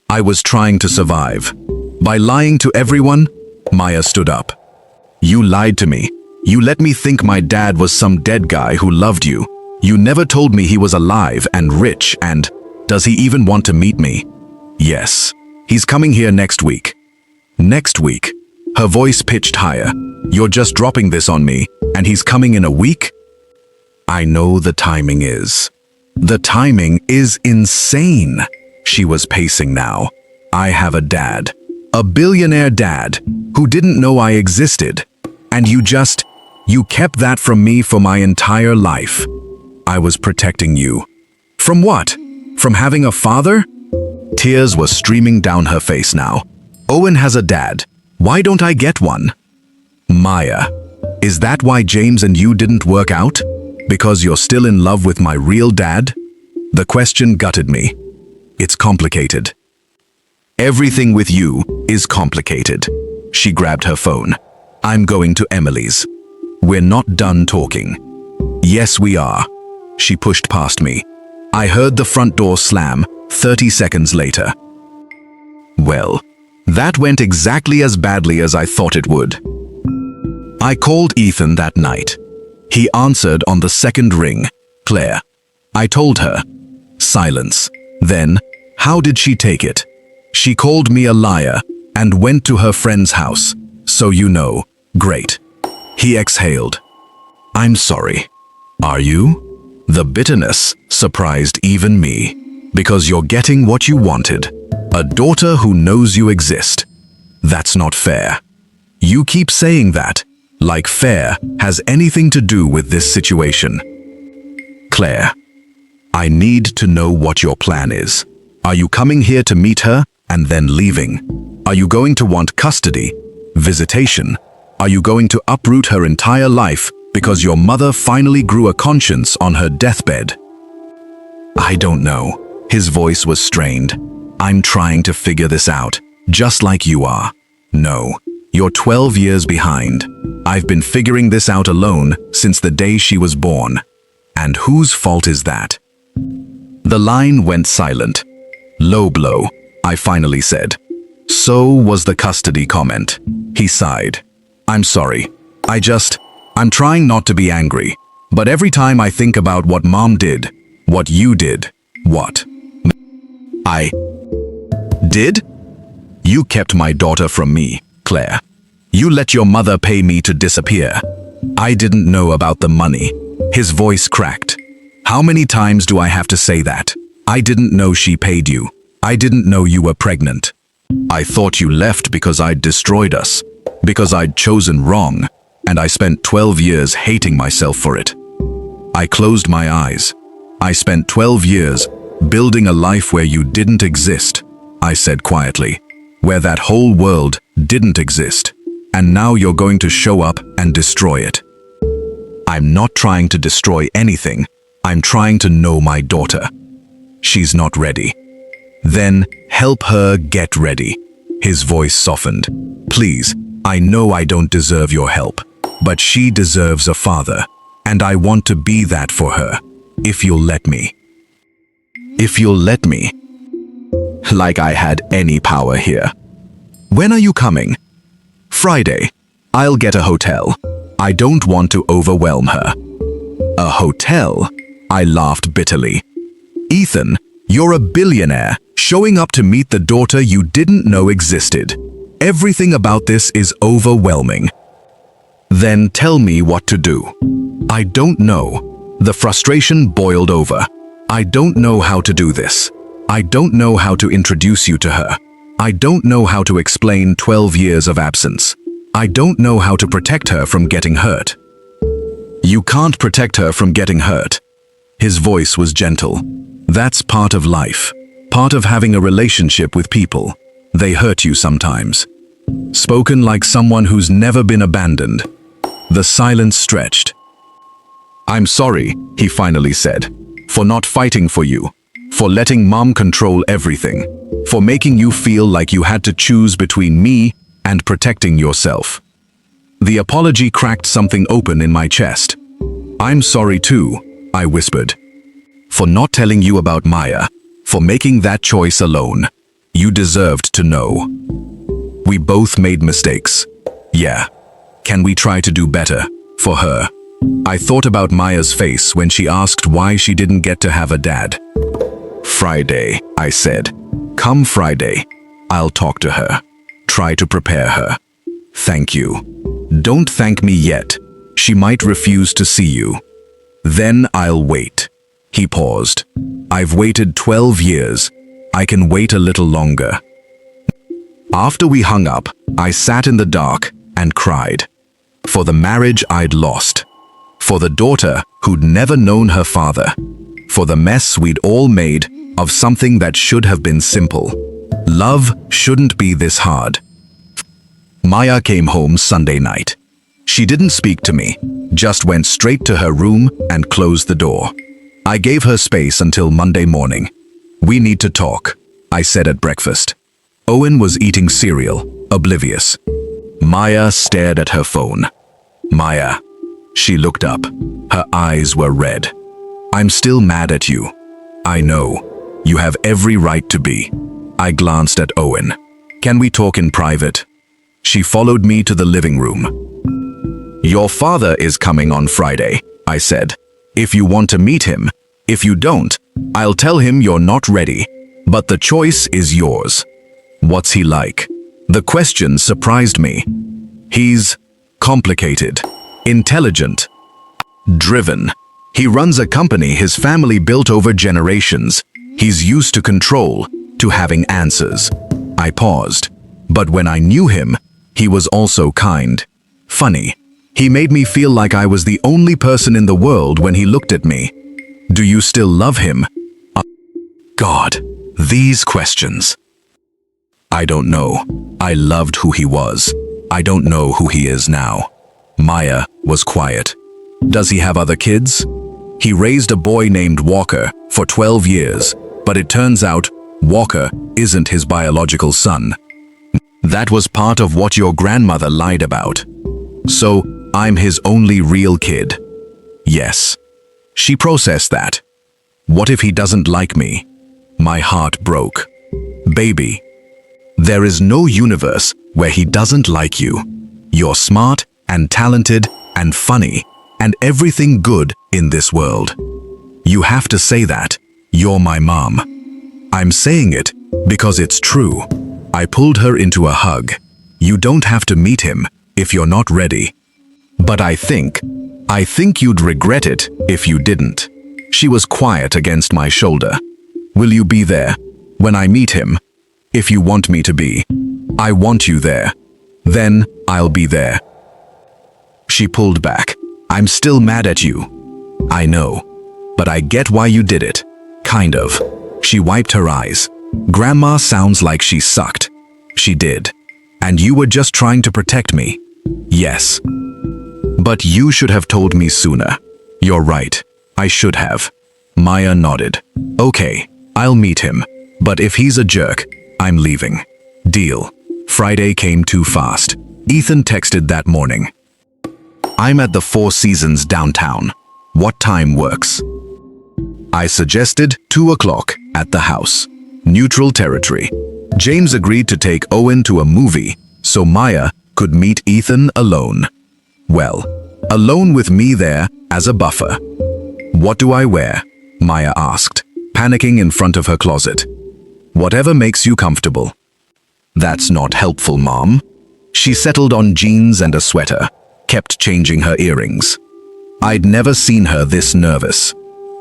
I was trying to survive. By lying to everyone, Maya stood up. You lied to me. You let me think my dad was some dead guy who loved you. You never told me he was alive and rich and, does he even want to meet me? Yes. He's coming here next week. Next week? Her voice pitched higher. You're just dropping this on me, and he's coming in a week? I know the timing is. The timing is insane. She was pacing now. I have a dad. A billionaire dad who didn't know I existed. And you kept that from me for my entire life. I was protecting you. From what? From having a father? Tears were streaming down her face now. Owen has a dad. Why don't I get one? Maya, is that why James and you didn't work out? Because you're still in love with my real dad? The question gutted me. It's complicated. Everything with you is complicated. She grabbed her phone. I'm going to Emily's. We're not done talking. Yes, we are. She pushed past me. I heard the front door slam 30 seconds later. Well, that went exactly as badly as I thought it would. I called Ethan that night. He answered on the second ring. Claire. I told her. Silence. Then, how did she take it? She called me a liar and went to her friend's house. So you know. Great. He exhaled. I'm sorry. Are you? The bitterness surprised even me. Because you're getting what you wanted. A daughter who knows you exist. That's not fair. You keep saying that. Like fair has anything to do with this situation. Claire, I need to know what your plan is. Are you coming here to meet her and then leaving? Are you going to want custody, visitation? Are you going to uproot her entire life because your mother finally grew a conscience on her deathbed? I don't know. His voice was strained. I'm trying to figure this out, just like you are. No, you're 12 years behind. I've been figuring this out alone since the day she was born. And whose fault is that? The line went silent. Low blow, I finally said. So was the custody comment. He sighed. I'm sorry. I'm trying not to be angry. But every time I think about what Mom did, what you did, what I did? You kept my daughter from me, Claire. You let your mother pay me to disappear. I didn't know about the money. His voice cracked. How many times do I have to say that? I didn't know she paid you. I didn't know you were pregnant. I thought you left because I'd destroyed us, because I'd chosen wrong, and I spent 12 years hating myself for it. I closed my eyes. I spent 12 years building a life where you didn't exist, I said quietly, where that whole world didn't exist, and now you're going to show up and destroy it. I'm not trying to destroy anything. I'm trying to know my daughter. She's not ready. Then help her get ready. His voice softened. Please, I know I don't deserve your help, but she deserves a father, and I want to be that for her, if you'll let me. If you'll let me. Like I had any power here. When are you coming? Friday. I'll get a hotel. I don't want to overwhelm her. A hotel? I laughed bitterly. Ethan, you're a billionaire, showing up to meet the daughter you didn't know existed. Everything about this is overwhelming. Then tell me what to do. I don't know. The frustration boiled over. I don't know how to do this. I don't know how to introduce you to her. I don't know how to explain 12 years of absence. I don't know how to protect her from getting hurt. You can't protect her from getting hurt. His voice was gentle. That's part of life. Part of having a relationship with people. They hurt you sometimes. Spoken like someone who's never been abandoned. The silence stretched. I'm sorry, he finally said, for not fighting for you, for letting Mom control everything, for making you feel like you had to choose between me and protecting yourself. The apology cracked something open in my chest. I'm sorry too, I whispered. For not telling you about Maya, for making that choice alone. You deserved to know. We both made mistakes. Yeah. Can we try to do better for her? I thought about Maya's face when she asked why she didn't get to have a dad. Friday, I said. Come Friday. I'll talk to her. Try to prepare her. Thank you. Don't thank me yet. She might refuse to see you. Then I'll wait. He paused. I've waited 12 years. I can wait a little longer. After we hung up, I sat in the dark and cried. For the marriage I'd lost. For the daughter who'd never known her father. For the mess we'd all made of something that should have been simple. Love shouldn't be this hard. Maya came home Sunday night. She didn't speak to me, just went straight to her room and closed the door. I gave her space until Monday morning. We need to talk, I said at breakfast. Owen was eating cereal, oblivious. Maya stared at her phone. Maya. She looked up. Her eyes were red. I'm still mad at you. I know. You have every right to be. I glanced at Owen. Can we talk in private? She followed me to the living room. Your father is coming on Friday, I said. If you want to meet him. If you don't, I'll tell him you're not ready. But the choice is yours. What's he like? The question surprised me. He's complicated, intelligent, driven. He runs a company his family built over generations. He's used to control, to having answers. I paused. But when I knew him, he was also kind, funny, He made me feel like I was the only person in the world when he looked at me. Do you still love him? God, these questions. I don't know. I loved who he was. I don't know who he is now. Maya was quiet. Does he have other kids? He raised a boy named Walker for 12 years, but it turns out Walker isn't his biological son. That was part of what your grandmother lied about. So, I'm his only real kid. Yes. She processed that. What if he doesn't like me? My heart broke. Baby, there is no universe where he doesn't like you. You're smart and talented and funny and everything good in this world. You have to say that. You're my mom. I'm saying it because it's true. I pulled her into a hug. You don't have to meet him if you're not ready. But I think you'd regret it if you didn't. She was quiet against my shoulder. Will you be there when I meet him? If you want me to be. I want you there. Then I'll be there. She pulled back. I'm still mad at you. I know. But I get why you did it. Kind of. She wiped her eyes. Grandma sounds like she sucked. She did. And you were just trying to protect me. Yes. But you should have told me sooner. You're right. I should have. Maya nodded. Okay, I'll meet him. But if he's a jerk, I'm leaving. Deal. Friday came too fast. Ethan texted that morning. I'm at the Four Seasons downtown. What time works? I suggested 2 o'clock at the house. Neutral territory. James agreed to take Owen to a movie so Maya could meet Ethan alone. Well, alone with me there as a buffer. What do I wear? Maya asked, panicking in front of her closet. Whatever makes you comfortable. That's not helpful, Mom. She settled on jeans and a sweater, kept changing her earrings. I'd never seen her this nervous.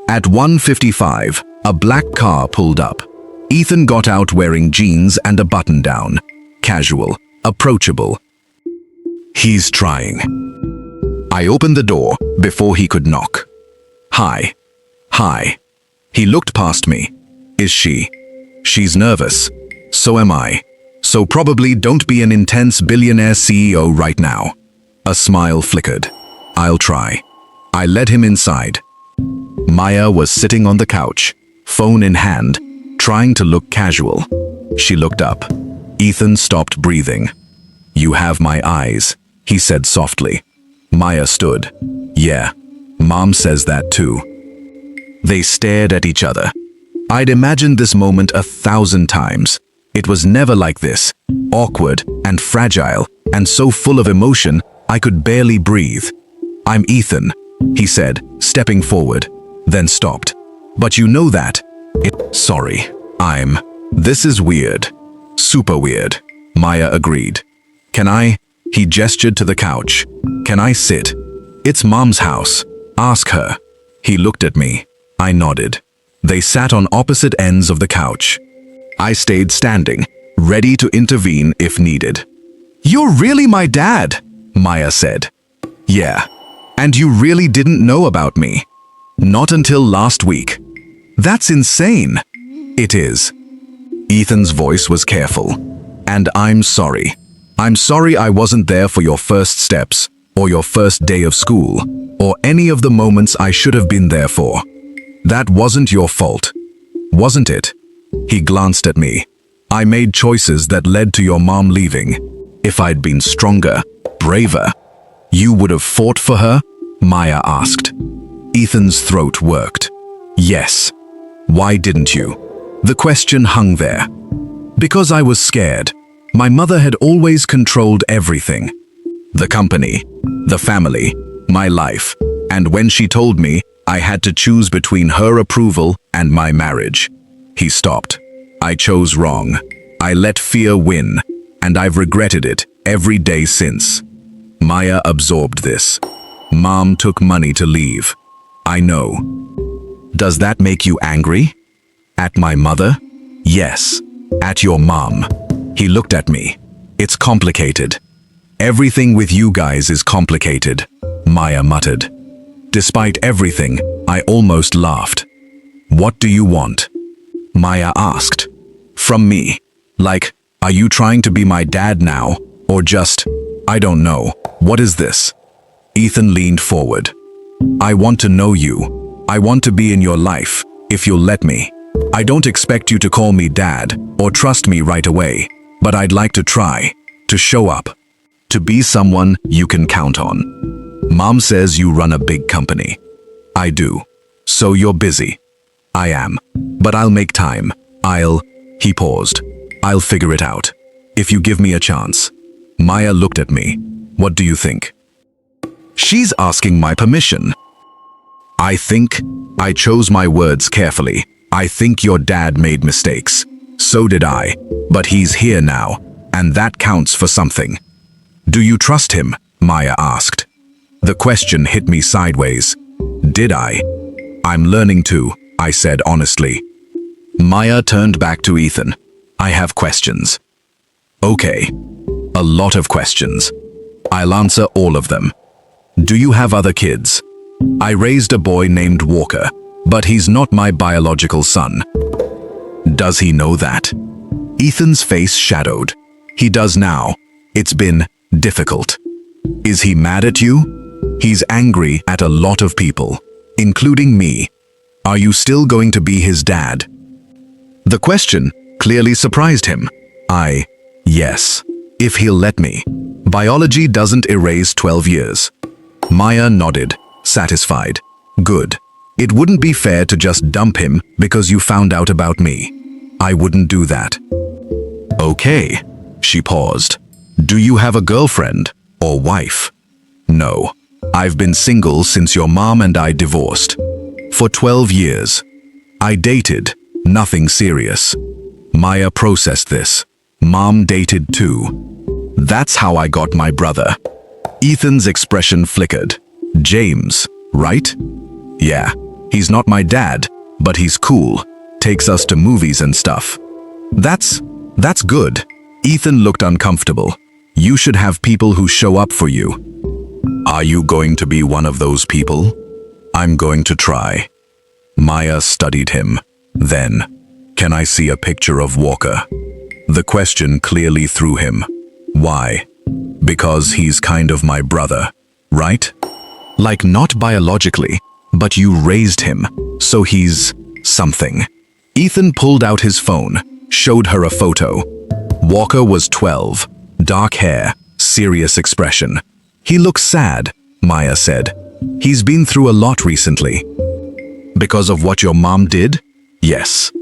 At 1:55, a black car pulled up. Ethan got out wearing jeans and a button-down. Casual, approachable. He's trying. I opened the door before he could knock. Hi. Hi. He looked past me. Is she? She's nervous. So am I. So probably don't be an intense billionaire CEO right now. A smile flickered. I'll try. I led him inside. Maya was sitting on the couch, phone in hand, trying to look casual. She looked up. Ethan stopped breathing. You have my eyes, he said softly. Maya stood. Yeah, Mom says that too. They stared at each other. I'd imagined this moment 1,000 times. It was never like this, awkward and fragile and so full of emotion I could barely breathe. I'm Ethan, he said, stepping forward, then stopped. But you know that. Sorry, This is weird. Super weird, Maya agreed. Can I? He gestured to the couch. Can I sit? It's Mom's house. Ask her. He looked at me. I nodded. They sat on opposite ends of the couch. I stayed standing, ready to intervene if needed. You're really my dad, Maya said. Yeah. And you really didn't know about me? Not until last week. That's insane. It is. Ethan's voice was careful. And I'm sorry. I'm sorry I wasn't there for your first steps, or your first day of school, or any of the moments I should have been there for. That wasn't your fault, wasn't it? He glanced at me. I made choices that led to your mom leaving. If I'd been stronger, braver, you would have fought for her? Maya asked. Ethan's throat worked. Yes. Why didn't you? The question hung there. Because I was scared. My mother had always controlled everything. The company, the family, my life. And when she told me I had to choose between her approval and my marriage. He stopped. I chose wrong. I let fear win, and I've regretted it every day since. Maya absorbed this. Mom took money to leave. I know. Does that make you angry? At my mother? Yes. At your mom. He looked at me. It's complicated. Everything with you guys is complicated, Maya muttered. Despite everything, I almost laughed. What do you want? Maya asked. From me. Like, are you trying to be my dad now? Or just, I don't know, what is this? Ethan leaned forward. I want to know you. I want to be in your life, if you'll let me. I don't expect you to call me dad or trust me right away, but I'd like to try, to show up, to be someone you can count on. Mom says you run a big company. I do. So you're busy. I am. But I'll make time. He paused. I'll figure it out. If you give me a chance. Maya looked at me. What do you think? She's asking my permission. I think I chose my words carefully. I think your dad made mistakes. So did I. But he's here now, and that counts for something. Do you trust him? Maya asked. The question hit me sideways. Did I? I'm learning to, I said honestly. Maya turned back to Ethan. I have questions. Okay. A lot of questions. I'll answer all of them. Do you have other kids? I raised a boy named Walker, but he's not my biological son. Does he know that? Ethan's face shadowed. He does now. It's been difficult. Is he mad at you? He's angry at a lot of people, including me. Are you still going to be his dad? The question clearly surprised him. Yes, if he'll let me. Biology doesn't erase 12 years. Maya nodded, satisfied. Good. It wouldn't be fair to just dump him because you found out about me. I wouldn't do that. Okay. She paused. Do you have a girlfriend or wife? No. I've been single since your mom and I divorced. For 12 years. I dated, nothing serious. Maya processed this. Mom dated too. That's how I got my brother. Ethan's expression flickered. James, right? Yeah, he's not my dad, but he's cool. Takes us to movies and stuff. That's good. Ethan looked uncomfortable. You should have people who show up for you. Are you going to be one of those people? I'm going to try. Maya studied him. Then, can I see a picture of Walker? The question clearly threw him. Why? Because he's kind of my brother, right? Like not biologically, but you raised him, so he's something. Ethan pulled out his phone, showed her a photo. Walker was 12, dark hair, serious expression. He looks sad, Maya said. He's been through a lot recently. Because of what your mom did? Yes.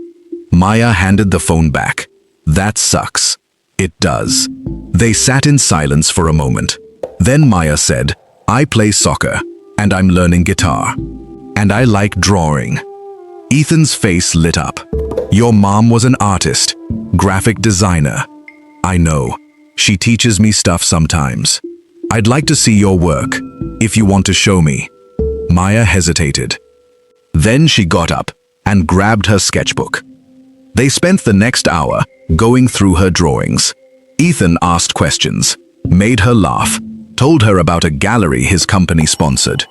Maya handed the phone back. That sucks. It does. They sat in silence for a moment. Then Maya said, I play soccer, and I'm learning guitar. And I like drawing. Ethan's face lit up. Your mom was an artist, graphic designer. I know. She teaches me stuff sometimes. I'd like to see your work, if you want to show me. Maya hesitated. Then she got up and grabbed her sketchbook. They spent the next hour going through her drawings. Ethan asked questions, made her laugh, told her about a gallery his company sponsored.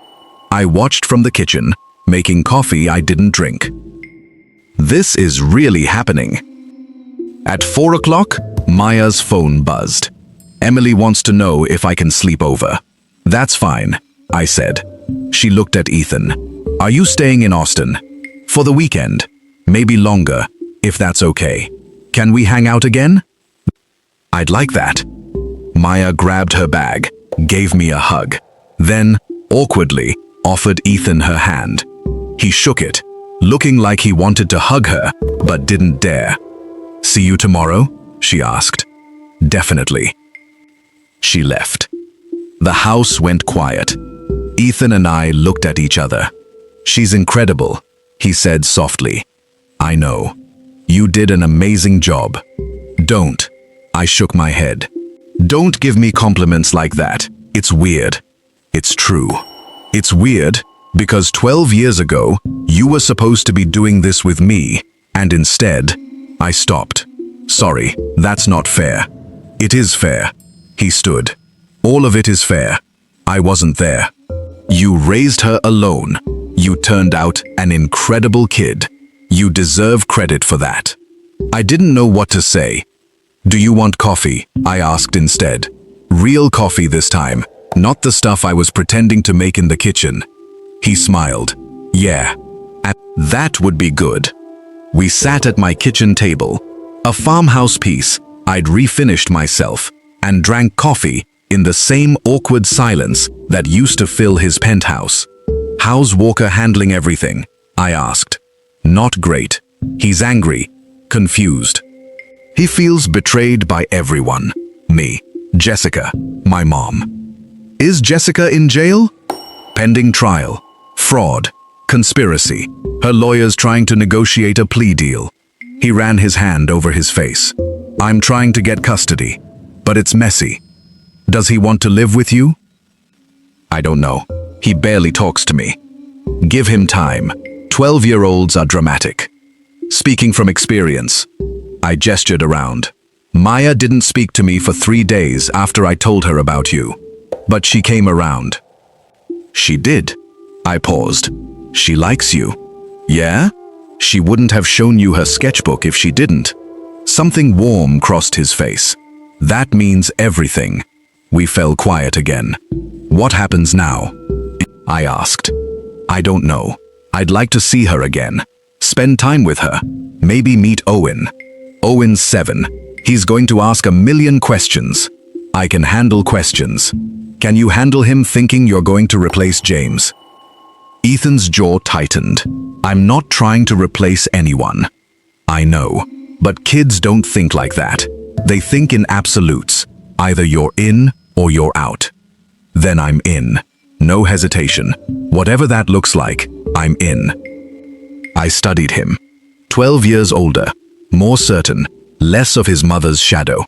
I watched from the kitchen, making coffee I didn't drink. This is really happening. At 4 o'clock, Maya's phone buzzed. Emily wants to know if I can sleep over. That's fine, I said. She looked at Ethan. Are you staying in Austin? For the weekend, maybe longer, if that's okay. Can we hang out again? I'd like that. Maya grabbed her bag, gave me a hug, then, awkwardly, offered Ethan her hand. He shook it, looking like he wanted to hug her, but didn't dare. See you tomorrow? She asked. Definitely. She left. The house went quiet. Ethan and I looked at each other. She's incredible, he said softly. I know. You did an amazing job. Don't. I shook my head. Don't give me compliments like that. It's weird. It's true. It's weird because 12 years ago, you were supposed to be doing this with me, and instead, I stopped. Sorry, that's not fair. It is fair. He stood. All of it is fair. I wasn't there. You raised her alone. You turned out an incredible kid. You deserve credit for that. I didn't know what to say. Do you want coffee? I asked instead. Real coffee this time, not the stuff I was pretending to make in the kitchen. He smiled. Yeah, and that would be good. We sat at my kitchen table, a farmhouse piece I'd refinished myself, and drank coffee in the same awkward silence that used to fill his penthouse. How's Walker handling everything? I asked. Not great. He's angry, confused. He feels betrayed by everyone. Me, Jessica, my mom. Is Jessica in jail? Pending trial. Fraud. Conspiracy. Her lawyers trying to negotiate a plea deal. He ran his hand over his face. I'm trying to get custody, but it's messy. Does he want to live with you? I don't know. He barely talks to me. Give him time. 12-year-olds are dramatic. Speaking from experience, I gestured around. Maya didn't speak to me for 3 days after I told her about you, but she came around. She did. I paused. She likes you. Yeah? She wouldn't have shown you her sketchbook if she didn't. Something warm crossed his face. That means everything. We fell quiet again. What happens now? I asked. I don't know. I'd like to see her again. Spend time with her. Maybe meet Owen. Owen's 7. He's going to ask a million questions. I can handle questions. Can you handle him thinking you're going to replace James? Ethan's jaw tightened. I'm not trying to replace anyone. I know, but kids don't think like that. They think in absolutes. Either you're in or you're out. Then I'm in. No hesitation. Whatever that looks like, I'm in. I studied him. 12 years older, more certain, less of his mother's shadow.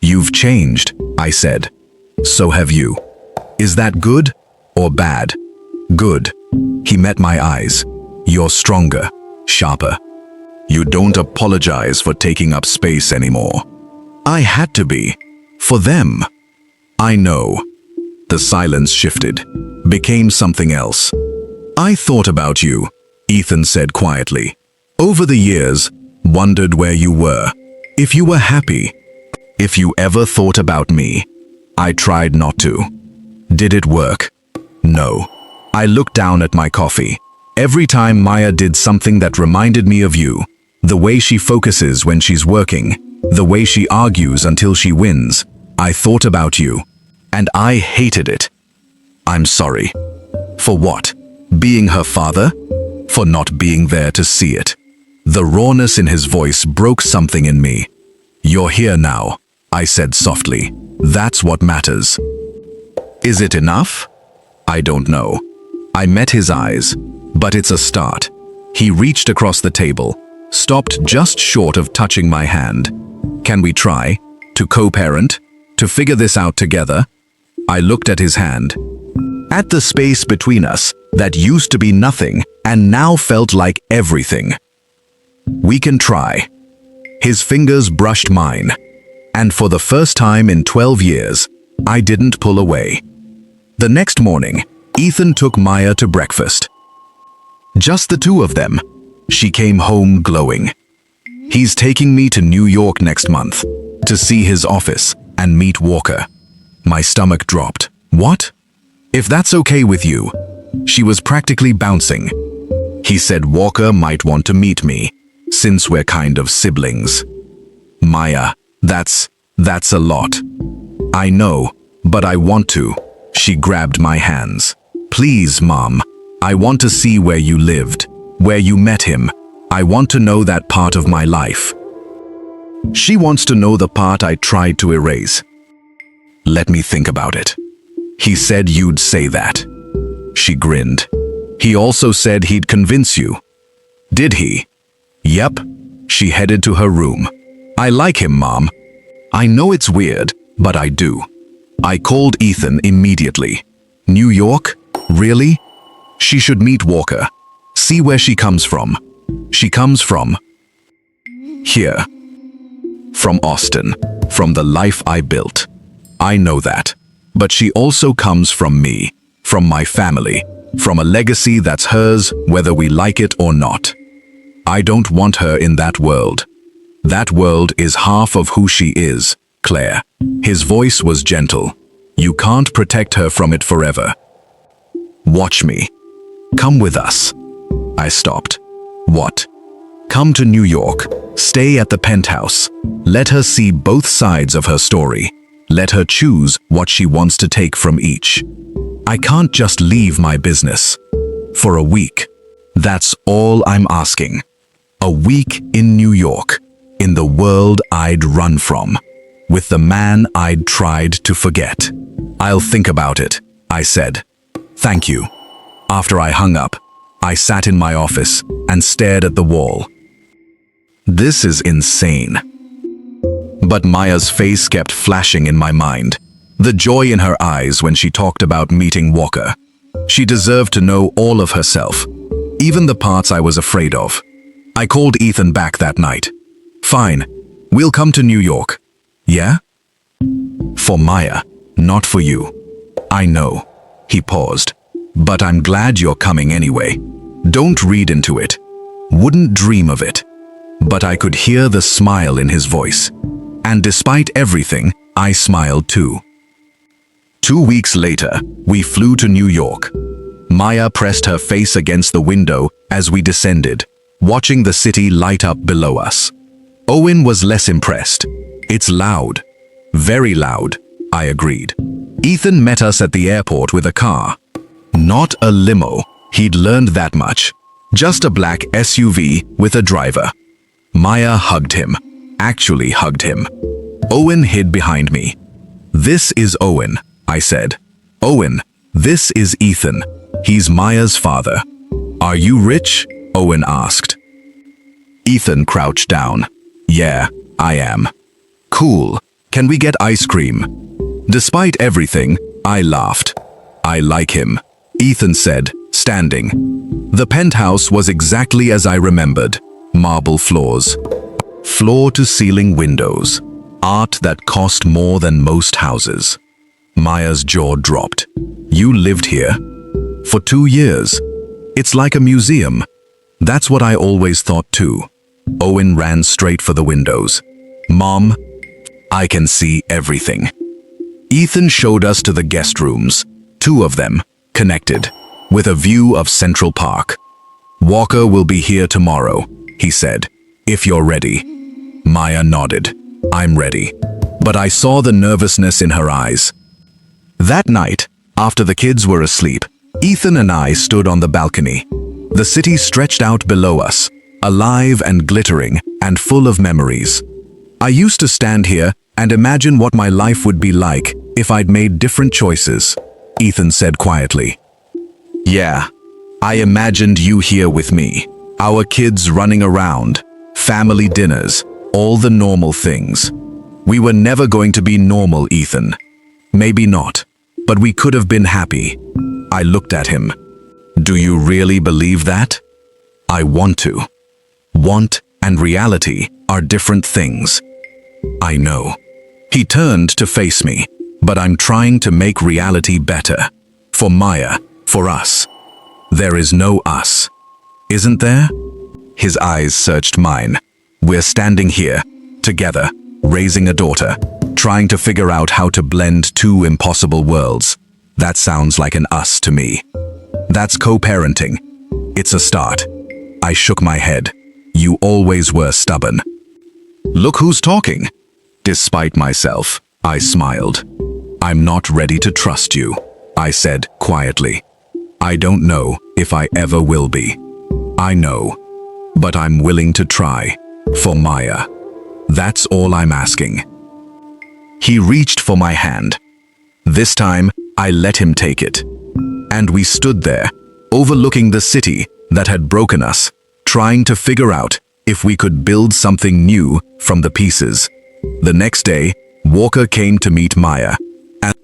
You've changed, I said. So have you. Is that good or bad? Good. He met my eyes. You're stronger, sharper. You don't apologize for taking up space anymore. I had to be. For them. I know. The silence shifted, became something else. I thought about you, Ethan said quietly. Over the years, wondered where you were. If you were happy. If you ever thought about me. I tried not to. Did it work? No. I looked down at my coffee. Every time Maya did something that reminded me of you, the way she focuses when she's working, the way she argues until she wins, I thought about you. And I hated it. I'm sorry. For what? Being her father? For not being there to see it. The rawness in his voice broke something in me. You're here now, I said softly. That's what matters. Is it enough? I don't know. I met his eyes, but it's a start. He reached across the table, stopped just short of touching my hand. Can we try? To co-parent? To figure this out together? I looked at his hand. At the space between us that used to be nothing and now felt like everything. We can try. His fingers brushed mine. And for the first time in 12 years, I didn't pull away. The next morning, Ethan took Maya to breakfast. Just the two of them. She came home glowing. He's taking me to New York next month to see his office and meet Walker. My stomach dropped. What? If that's okay with you. She was practically bouncing. He said Walker might want to meet me, since we're kind of siblings. Maya, that's a lot. I know, but I want to. She grabbed my hands. Please, Mom. I want to see where you lived, where you met him. I want to know that part of my life. She wants to know the part I tried to erase. Let me think about it. He said you'd say that. She grinned. He also said he'd convince you. Did he? Yep. She headed to her room. I like him, Mom. I know it's weird, but I do. I called Ethan immediately. New York? Really? She should meet Walker. See where she comes from. She comes from here. From Austin. From the life I built. I know that. But she also comes from me, from my family, from a legacy that's hers whether we like it or not. I don't want her in that world. That world is half of who she is, Claire. His voice was gentle. You can't protect her from it forever. Watch me. Come with us. I stopped. What? Come to New York. Stay at the penthouse. Let her see both sides of her story. Let her choose what she wants to take from each. I can't just leave my business. For a week. That's all I'm asking. A week in New York. In the world I'd run from. With the man I'd tried to forget. I'll think about it, I said. Thank you. After I hung up, I sat in my office and stared at the wall. This is insane. But Maya's face kept flashing in my mind. The joy in her eyes when she talked about meeting Walker. She deserved to know all of herself, even the parts I was afraid of. I called Ethan back that night. Fine, we'll come to New York. Yeah? For Maya, not for you. I know. He paused. But I'm glad you're coming anyway. Don't read into it. Wouldn't dream of it. But I could hear the smile in his voice. And despite everything, I smiled too. 2 weeks later, we flew to New York. Maya pressed her face against the window as we descended, watching the city light up below us. Owen was less impressed. It's loud. Very loud, I agreed. Ethan met us at the airport with a car. Not a limo, he'd learned that much. Just a black SUV with a driver. Maya hugged him. Actually hugged him. Owen hid behind me. This is Owen, I said. Owen, this is Ethan. He's Maya's father. Are you rich? Owen asked. Ethan crouched down. Yeah, I am. Cool. Can we get ice cream? Despite everything, I laughed. I like him, Ethan said, standing. The penthouse was exactly as I remembered. Marble floors. Floor-to-ceiling windows. Art that cost more than most houses. Maya's jaw dropped. You lived here? For 2 years. It's like a museum. That's what I always thought too. Owen ran straight for the windows. Mom, I can see everything. Ethan showed us to the guest rooms, 2 of them, connected, with a view of Central Park. Walker will be here tomorrow, he said, if you're ready. Maya nodded. I'm ready. But I saw the nervousness in her eyes. That night, after the kids were asleep, Ethan and I stood on the balcony. The city stretched out below us, alive and glittering and full of memories. I used to stand here and imagine what my life would be like if I'd made different choices, Ethan said quietly. Yeah, I imagined you here with me, our kids running around, family dinners, all the normal things. We were never going to be normal, Ethan. Maybe not, but we could have been happy. I looked at him. Do you really believe that? I want to. Want and reality are different things. I know. He turned to face me, but I'm trying to make reality better. For Maya, for us. There is no us. Isn't there? His eyes searched mine. We're standing here, together, raising a daughter, trying to figure out how to blend 2 impossible worlds. That sounds like an us to me. That's co-parenting. It's a start. I shook my head. You always were stubborn. Look who's talking. Despite myself, I smiled. I'm not ready to trust you, I said quietly. I don't know if I ever will be. I know, but I'm willing to try. For Maya. That's all I'm asking. He reached for my hand. This time, I let him take it. And we stood there, overlooking the city that had broken us, trying to figure out if we could build something new from the pieces. The next day, Walker came to meet Maya, and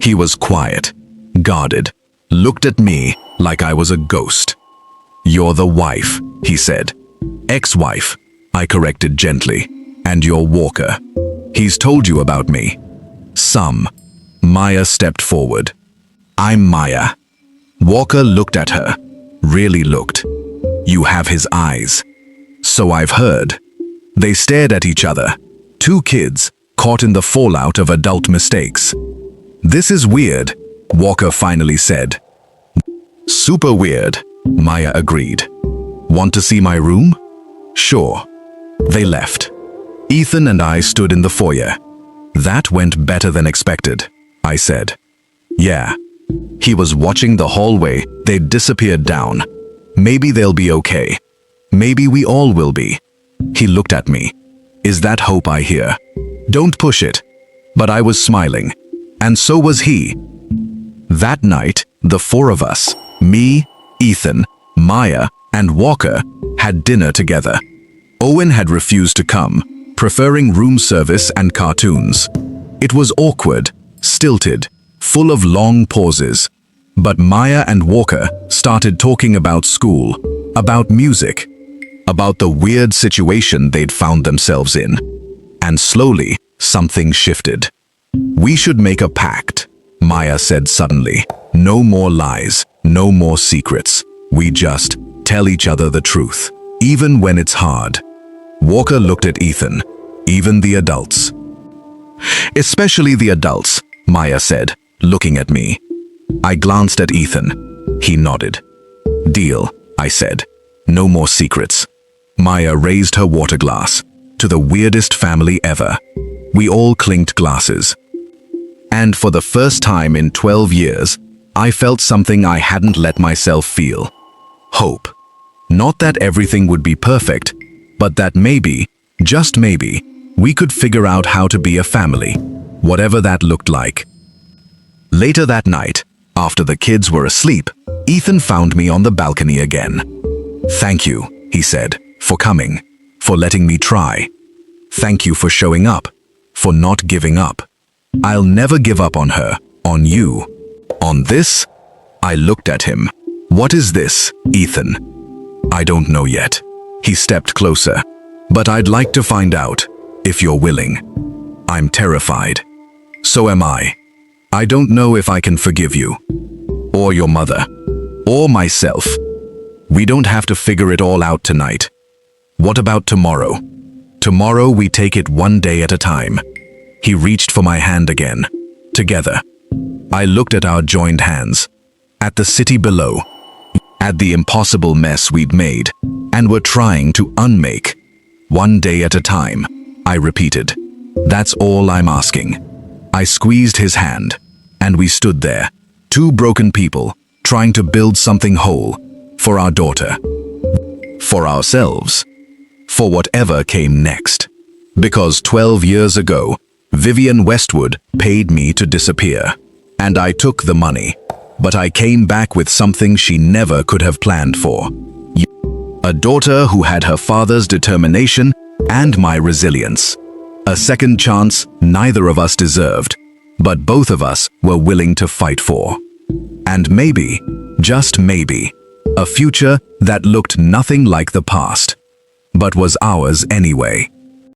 he was quiet, guarded, looked at me like I was a ghost. You're the wife, he said. Ex-wife, I corrected gently. And you're Walker. He's told you about me. Some. Maya stepped forward. I'm Maya. Walker looked at her. Really looked. You have his eyes. So I've heard. They stared at each other. Two kids, caught in the fallout of adult mistakes. This is weird, Walker finally said. Super weird, Maya agreed. Want to see my room? Sure. They left. Ethan and I stood in the foyer. That went better than expected, I said. Yeah. He was watching the hallway they'd disappeared down. Maybe they'll be okay. Maybe we all will be. He looked at me. Is that hope I hear? Don't push it. But I was smiling. And so was he. That night, the four of us, me, Ethan, Maya, and Walker, had dinner together. Owen had refused to come, preferring room service and cartoons. It was awkward, stilted, full of long pauses. But Maya and Walker started talking about school, about music, about the weird situation they'd found themselves in. And slowly, something shifted. We should make a pact, Maya said suddenly. No more lies, no more secrets. We just tell each other the truth, even when it's hard. Walker looked at Ethan. Even the adults. Especially the adults, Maya said, looking at me. I glanced at Ethan. He nodded. Deal, I said. No more secrets. Maya raised her water glass. To the weirdest family ever. We all clinked glasses. And for the first time in 12 years, I felt something I hadn't let myself feel. Hope. Not that everything would be perfect, but that maybe, just maybe, we could figure out how to be a family, whatever that looked like. Later that night, after the kids were asleep, Ethan found me on the balcony again. Thank you, he said, for coming, for letting me try. Thank you for showing up, for not giving up. I'll never give up on her, on you. On this? I looked at him. What is this, Ethan? I don't know yet. He stepped closer. But I'd like to find out, if you're willing. I'm terrified. So am I. I don't know if I can forgive you. Or your mother. Or myself. We don't have to figure it all out tonight. What about tomorrow? Tomorrow we take it one day at a time. He reached for my hand again. Together. I looked at our joined hands. At the city below. At the impossible mess we'd made. And were trying to unmake. One day at a time. I repeated. That's all I'm asking. I squeezed his hand. And we stood there. Two broken people. Trying to build something whole. For our daughter. For ourselves. For whatever came next. Because 12 years ago, Vivian Westwood paid me to disappear. And I took the money. But I came back with something she never could have planned for. A daughter who had her father's determination and my resilience. A second chance neither of us deserved, but both of us were willing to fight for. And maybe, just maybe, a future that looked nothing like the past, but was ours anyway.